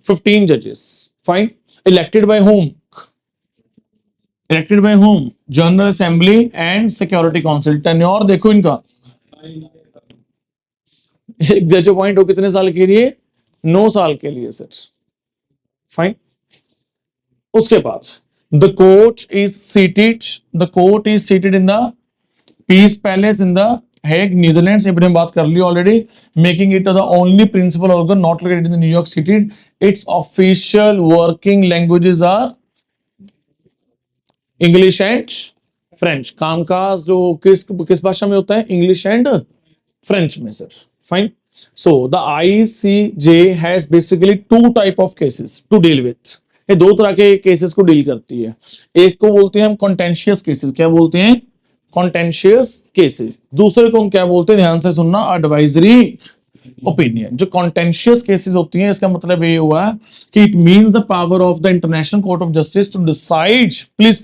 15 जजेस। Fine. Elected by home? Elected by home? General Assembly and security council. Tenure देखो इनका, एक जज अपॉइंट हो कितने साल के लिए? 9 साल के लिए सर। फाइन। उसके बाद the court is seated in the Peace Palace in the Hague, Netherlands. ये बात कर ली already. Making it the only principal organ not located in New York city. Its official working languages are English and French. कामकाज जो किस भाषा में होता है? इंग्लिश एंड फ्रेंच में sir. Fine. So the ICJ has basically 2 type of cases to deal with. ये 2 तरह के केसेस को डील करती है। एक को बोलते हैं हम कॉन्टेंशियस केसेस। क्या बोलते हैं? कॉन्टेंशियस केसेस। दूसरे को हम क्या बोलते हैं? ध्यान से सुनना, एडवाइजरी ओपिनियन। जो कॉन्टेंशियस केसेस होती हैं, इसका मतलब ये हुआ कि it means the power of the International court of Justice to decide, please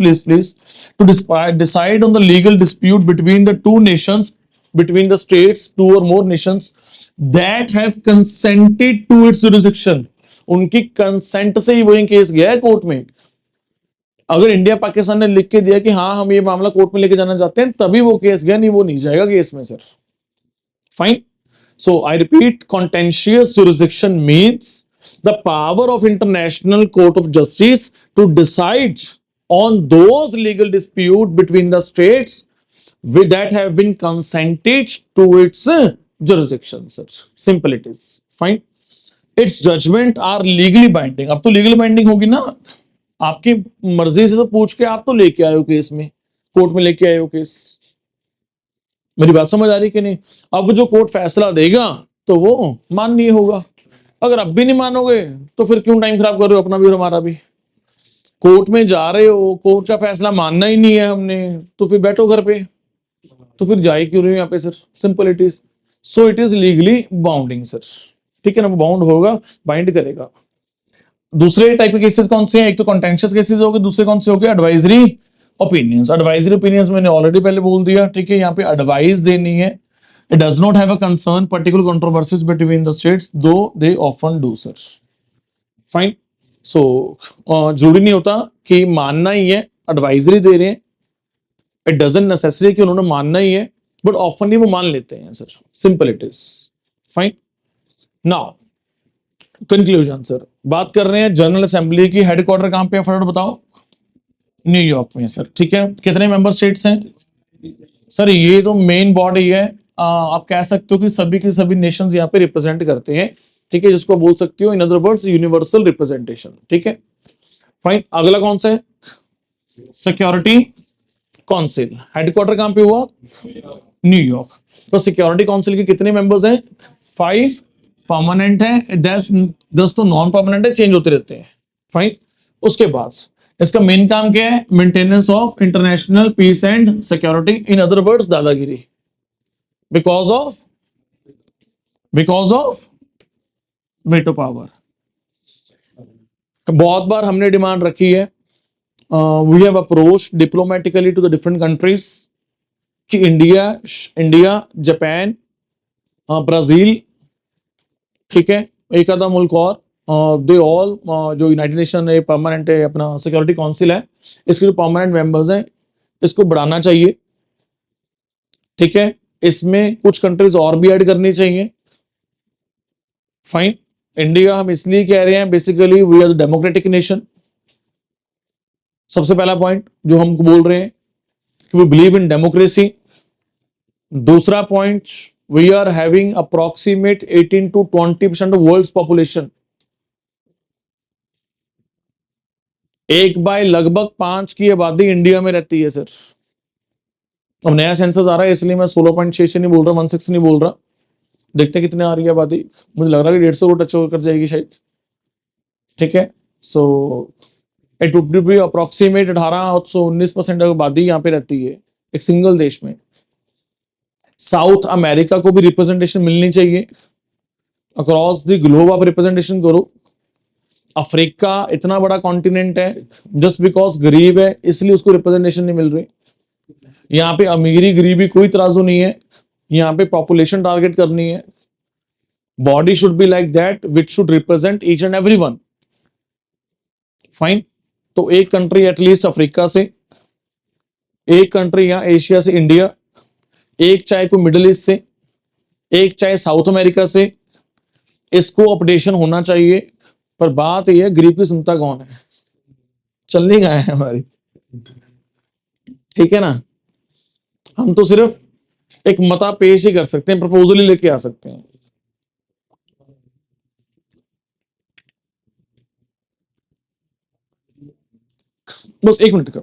to decide on the legal dispute between the 2 nations, between the states, 2 or more nations that have consented to its jurisdiction. उनकी consent से ही वो case गया है court में। अगर India Pakistan ने लिख के दिया कि हाँ हम ये मामला कोर्ट में लेके जाना चाहते हैं, तभी वो केस गया, नहीं वो नहीं जाएगा केस में sir. Fine. So I repeat, contentious jurisdiction means the power of International court of Justice to decide on those legal dispute between the states with that have been consented to its jurisdiction sir. Simple it is. Fine. Its judgment are legally binding. अब तो legal binding होगी ना, आपकी मर्जी से तो पूछ के आप तो लेके आए हो केस में, कोर्ट में लेके आए हो केस। मेरी बात समझ आ रही कि नहीं? अब जो कोर्ट फैसला देगा तो वो माननीय होगा। अगर अब भी नहीं मानोगे तो फिर क्यों टाइम खराब कर रहे हो अपना भी और हमारा भी? कोर्ट में जा रहे हो, कोर्ट का फैसला मानना ही नहीं है हमने, तो फिर बैठो घर पे, तो फिर जाए क्यों रहे हो यहाँ पे sir? Simple it is. So it is legally bounding sir. ठीक है ना, वो बाउंड होगा, बाइंड करेगा। दूसरे टाइप के केसेस कौन से हैं? एक तो कॉन्टेंशियस केसेस हो गए, दूसरे कौन से हो गए? Advisory opinions. एडवाइजरी ओपिनियंस मैंने ऑलरेडी पहले बोल दिया। ठीक है, यहाँ पे एडवाइस देनी है It does not have a concern particular controversies between the states, though they often do, sir. Fine. So जरूरी नहीं होता कि मानना ही है, एडवाइजरी दे रहे हैं. It doesn't necessary कि उन्होंने मानना ही है, but often वो मान लेते हैं, sir. Simple it is. Fine. Now conclusion sir, बात कर रहे हैं जनरल असेंबली की हेडक्वार्टर कहां पे है, फटाफट बताओ. न्यूयॉर्क में सर. ठीक है, कितने मेंबर स्टेट्स हैं सर? ये तो मेन बॉडी है. आप कह सकते हो कि सभी के सभी नेशंस यहाँ पे रिप्रेजेंट करते हैं. ठीक है, जिसको बोल सकते हो इन अदर वर्ड्स यूनिवर्सल रिप्रेजेंटेशन. ठीक है, फाइन. अगला कौन सा है? Security council. हेडक्वार्टर कहां पे हुआ? न्यूयॉर्क. तो सिक्योरिटी काउंसिल के कितने मेंबर्स हैं? 5 परमानेंट है, 10 तो नॉन परमानेंट है, चेंज होते रहते हैं. फाइन. उसके बाद इसका मेन काम क्या है? Maintenance of international peace and security. In other words दादागिरी. Because of veto power. बहुत बार हमने डिमांड रखी है, we have approach diplomatically to the different countries कि इंडिया, जापान, ब्राजील, ठीक है, एक आधा मुल्क और, दे ऑल जो यूनाइटेड नेशन परमानेंट है अपना सिक्योरिटी काउंसिल है, इसके जो परमानेंट मेंबर्स हैं इसको बढ़ाना चाहिए. ठीक है, इसमें कुछ कंट्रीज और भी ऐड करनी चाहिए. फाइन. इंडिया हम इसलिए कह रहे हैं, basically we are the democratic nation. सबसे पहला पॉइंट जो हम बोल रहे हैं कि वी बिलीव इन डेमोक्रेसी. दूसरा point, we are having approximate 18 to 20% of world's population. 1/5 लगभग 5 की आबादी इंडिया में रहती है सर. अब नया सेंसस आ रहा है इसलिए मैं 16.6 से नहीं बोल रहा, 16 नहीं बोल रहा. देखते हैं कितने आ रही है आबादी. मुझे लग रहा है कि 150 को टच कर जाएगी शायद. ठीक है, so it would be approximate 18 से 19% आबादी यहाँ पे रहती है एक सिंगल देश में. साउथ अमेरिका को भी रिप्रेजेंटेशन मिलनी चाहिए. अक्रॉस द ग्लोब आप रिप्रेजेंटेशन करो. अफ्रीका इतना बड़ा कॉन्टिनेंट है, जस्ट बिकॉज गरीब है इसलिए उसको रिप्रेजेंटेशन नहीं मिल रही. यहाँ पे अमीरी गरीबी कोई तराजू नहीं है, यहाँ पे पॉपुलेशन टारगेट करनी है. Body should be like that which should represent each and everyone. Fine. तो एक कंट्री एटलीस्ट अफ्रीका से, एक कंट्री यहाँ एशिया से इंडिया, एक चाहे को मिडिल ईस्ट से, एक चाहे साउथ अमेरिका से, इसको अपडेशन होना चाहिए. पर बात यह है गरीब की सुनता कौन है? चलनी गए है हमारी. ठीक है ना, हम तो सिर्फ एक मता पेश ही कर सकते हैं, प्रपोजल ही लेके आ सकते हैं. बस 1 मिनट का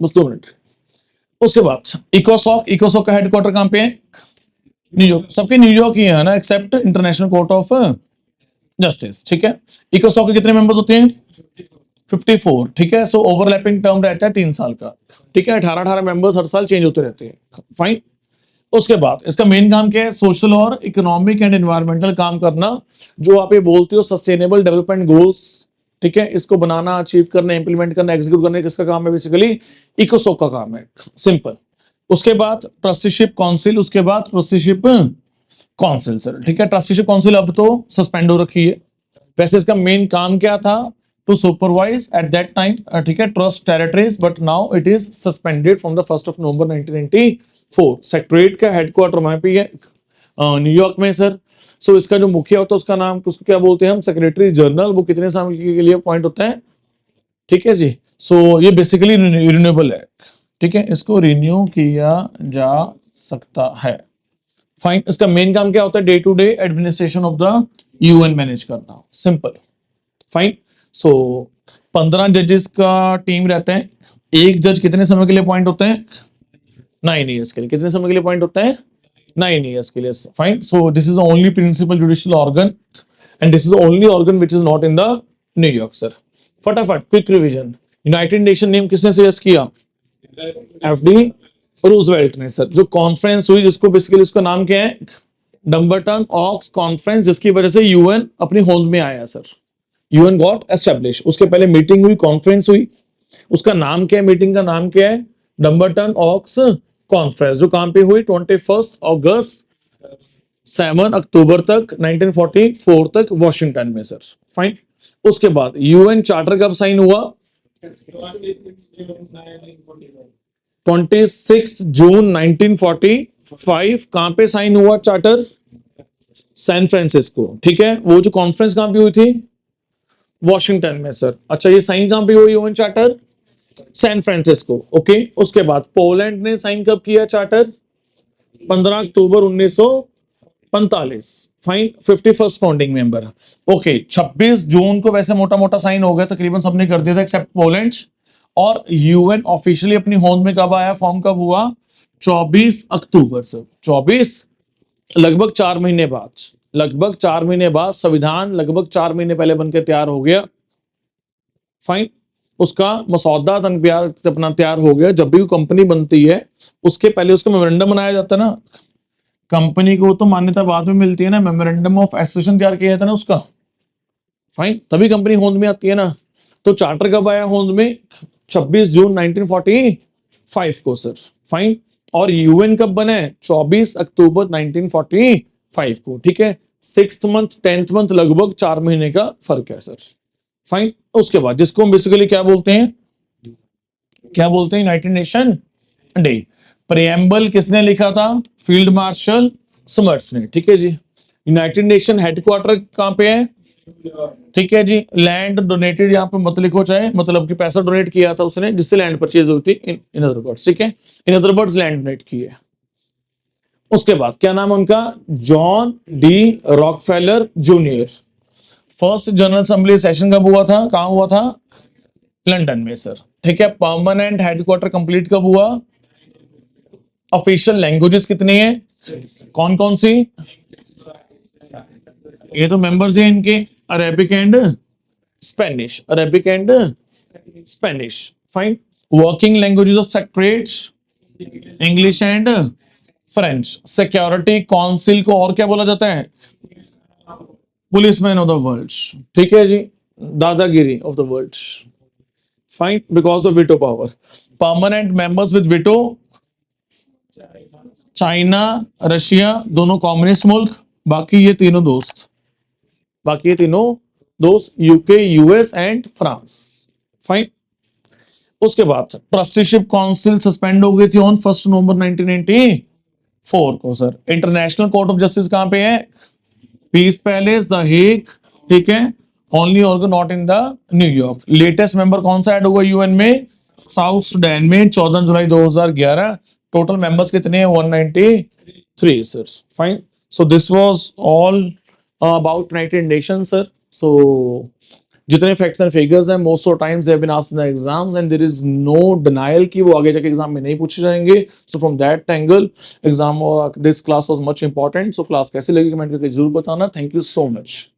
बस 2 मिनट. उसके बाद इकोसॉक का हेडक्वार्टर कहां पे है? न्यूयॉर्क. सबके न्यूयॉर्क ही है ना, except International court of Justice. ठीक है, इकोसॉक के कितने मेंबर्स होते हैं? 54. ठीक है, सो ओवरलैपिंग टर्म रहता है 3 साल का. ठीक है, 18 मेंबर्स हर साल चेंज होते रहते हैं. फाइन. उसके बाद इसका मेन काम क्या है? सोशल और इकोनॉमिक एंड एनवायरमेंटल काम करना, जो आप ये बोलते हो सस्टेनेबल डेवलपमेंट गोल्स. ठीक है, इसको बनाना, अचीव करना, इंप्लीमेंट करना, एग्जीक्यूट करना किसका काम है? बेसिकली इकोसॉक का काम है. सिंपल. उसके बाद ट्रस्टीशिप काउंसिल, उसके बाद ट्रस्टीशिप काउंसिल सर. ठीक है, ट्रस्टीशिप काउंसिल अब तो सस्पेंड हो रखी है. वैसे इसका मेन काम क्या था? To supervise at that time, ठीक है, trust territories, but now it is suspended from the 1 November 1994. Secretariat का हेडक्वार्टर वहां पे है न्यूयॉर्क में सर. सो इसका जो मुखिया होता है उसका नाम, उसको क्या बोलते हैं हम? Secretary general. वो कितने साल के लिए अपॉइंट होता है? ठीक है जी. सो ये बेसिकली रिन्यूएबल है. ठीक है, इसको रिन्यू किया जा सकता है. फाइन. इसका मेन काम क्या होता है? Day to day administration of the UN manage करना. सिंपल. फाइन. सो 15 जजेस का टीम रहता है. एक जज कितने समय के लिए अपॉइंट होता है? 9 ईयर्स के लिए. कितने समय के लिए अपॉइंट होता है? 9 ईयर्स के लिए. Fine. So this is the only principal judicial organ and this is the only organ which is not in the New York sir. फटाफट quick revision. United Nation name किसने सजेस्ट किया? एफडी रूजवेल्ट ने sir. जो conference हुई जिसको basically उसका नाम क्या है? डम्बरटन ऑक्स कॉन्फ्रेंस, जिसकी वजह से यूएन अपनी होंद में आया सर. UN got establish. उसके पहले मीटिंग हुई, कॉन्फ्रेंस हुई, उसका नाम क्या है, मीटिंग का नाम क्या है, डम्बरटन ऑक्स कॉन्फ्रेंस, जो कहां पे हुई 21 अगस्त 7 अक्टूबर तक 1944 तक वॉशिंगटन में सर। फाइन। उसके बाद यूएन चार्टर कब साइन हुआ, 26 जून 1945। कहां पे साइन हुआ चार्टर, सैन फ्रांसिस्को। ठीक है, वो जो कॉन्फ्रेंस कहां पे हुई थी, वॉशिंगटन में सर। अच्छा, ये साइन कहां पे हुई UN charter, San Francisco. Okay, उसके बाद पोलैंड ने साइन कब किया चार्टर, 15 अक्टूबर 1945। Fine, 51st founding member. Okay, 26 जून को वैसे मोटा मोटा साइन हो गया, तकरीबन सबने कर दिया था एक्सेप्ट पोलैंड। और यूएन ऑफिशियली अपनी होंद में कब आया, फॉर्म कब हुआ, 24 अक्टूबर से। 24, लगभग 4 महीने बाद, लगभग 4 महीने बाद संविधान लगभग 4 महीने पहले बनकर तैयार हो गया। फाइन, उसका मसौदा अपना तैयार हो गया। जब भी कंपनी बनती है उसके पहले उसका मेमोरेंडम बनाया जाता है ना, कंपनी को तो मान्यता बाद में मिलती है ना, मेमोरेंडम ऑफ एसोसिएशन तैयार किया जाता है ना उसका। फाइन, तभी कंपनी होंद में आती है ना। तो चार्टर कब आया होंद में, 26 जून 1945 को सर। फाइन, और यूएन कब बना है, 24 अक्टूबर 1945 को। ठीक है, 6th मंथ 10th मंथ, लगभग 4 महीने का फर्क है सर। फाइन, उसके बाद जिसको हम बेसिकली क्या बोलते हैं, क्या बोलते हैं, यूनाइटेड नेशन डे। प्रेएम्बल किसने लिखा था, फील्ड मार्शल समर्स ने। ठीक है जी। यूनाइटेड नेशन हेडक्वार्टर कहां पे है, ठीक है जी। लैंड डोनेटेड यहाँ पे मत लिखो चाहे, मतलब कि पैसा डोनेट किया था उसने जिससे लैंड परचेज हुई थी, इन अदर वर्ड्स। ठीक है, इन अदर वर्ड्स लैंड डोनेट की है। उसके बाद क्या नाम है उनका, John D Rockefeller junior. First general assembly session कब हुआ था, कहां हुआ था, लंदन में सर। ठीक है, परमानेंट हेडक्वार्टर कंप्लीट कब हुआ, ऑफिशियल लैंग्वेजेस कितनी है, कौन कौन सी, ये तो मेंबर्स हैं इनके, Arabic and Spanish, Arabic and Spanish. Fine, working languages of secretaries, English and French. Security council को और क्या बोला जाता है, पुलिसमैन ऑफ द वर्ल्ड। ठीक है जी, दादागिरी of the world. Fine, because of veto power. Permanent members with veto, China, Russia, दोनों कम्युनिस्ट मुल्क, बाकी ये तीनों दोस्त, बाकी ये तीनों दोस्त, UK, US and France. Fine, उसके बाद ट्रस्टीशिप काउंसिल सस्पेंड हो गई थी ऑन 1 नवंबर 1994 को sir. International court of justice कहां पे है, पीस पैलेस, द हेग। ठीक है, only organ not in the New York. Latest member कौन सा ऐड हुआ यूएन में, साउथ सुडान में 14 जुलाई 2011। टोटल मेंबर्स कितने हैं, 193 sir. Fine, so this was all about United Nations sir. So जितने फैक्ट्स एंड फिगर्स हैं most of times they have been asked in the exams and there is no denial कि वो आगे जाके exam में नहीं पूछे जाएंगे। So from that angle exam this class was much important. So class कैसी लगी कमेंट करके जरूर बताना। Thank you so much.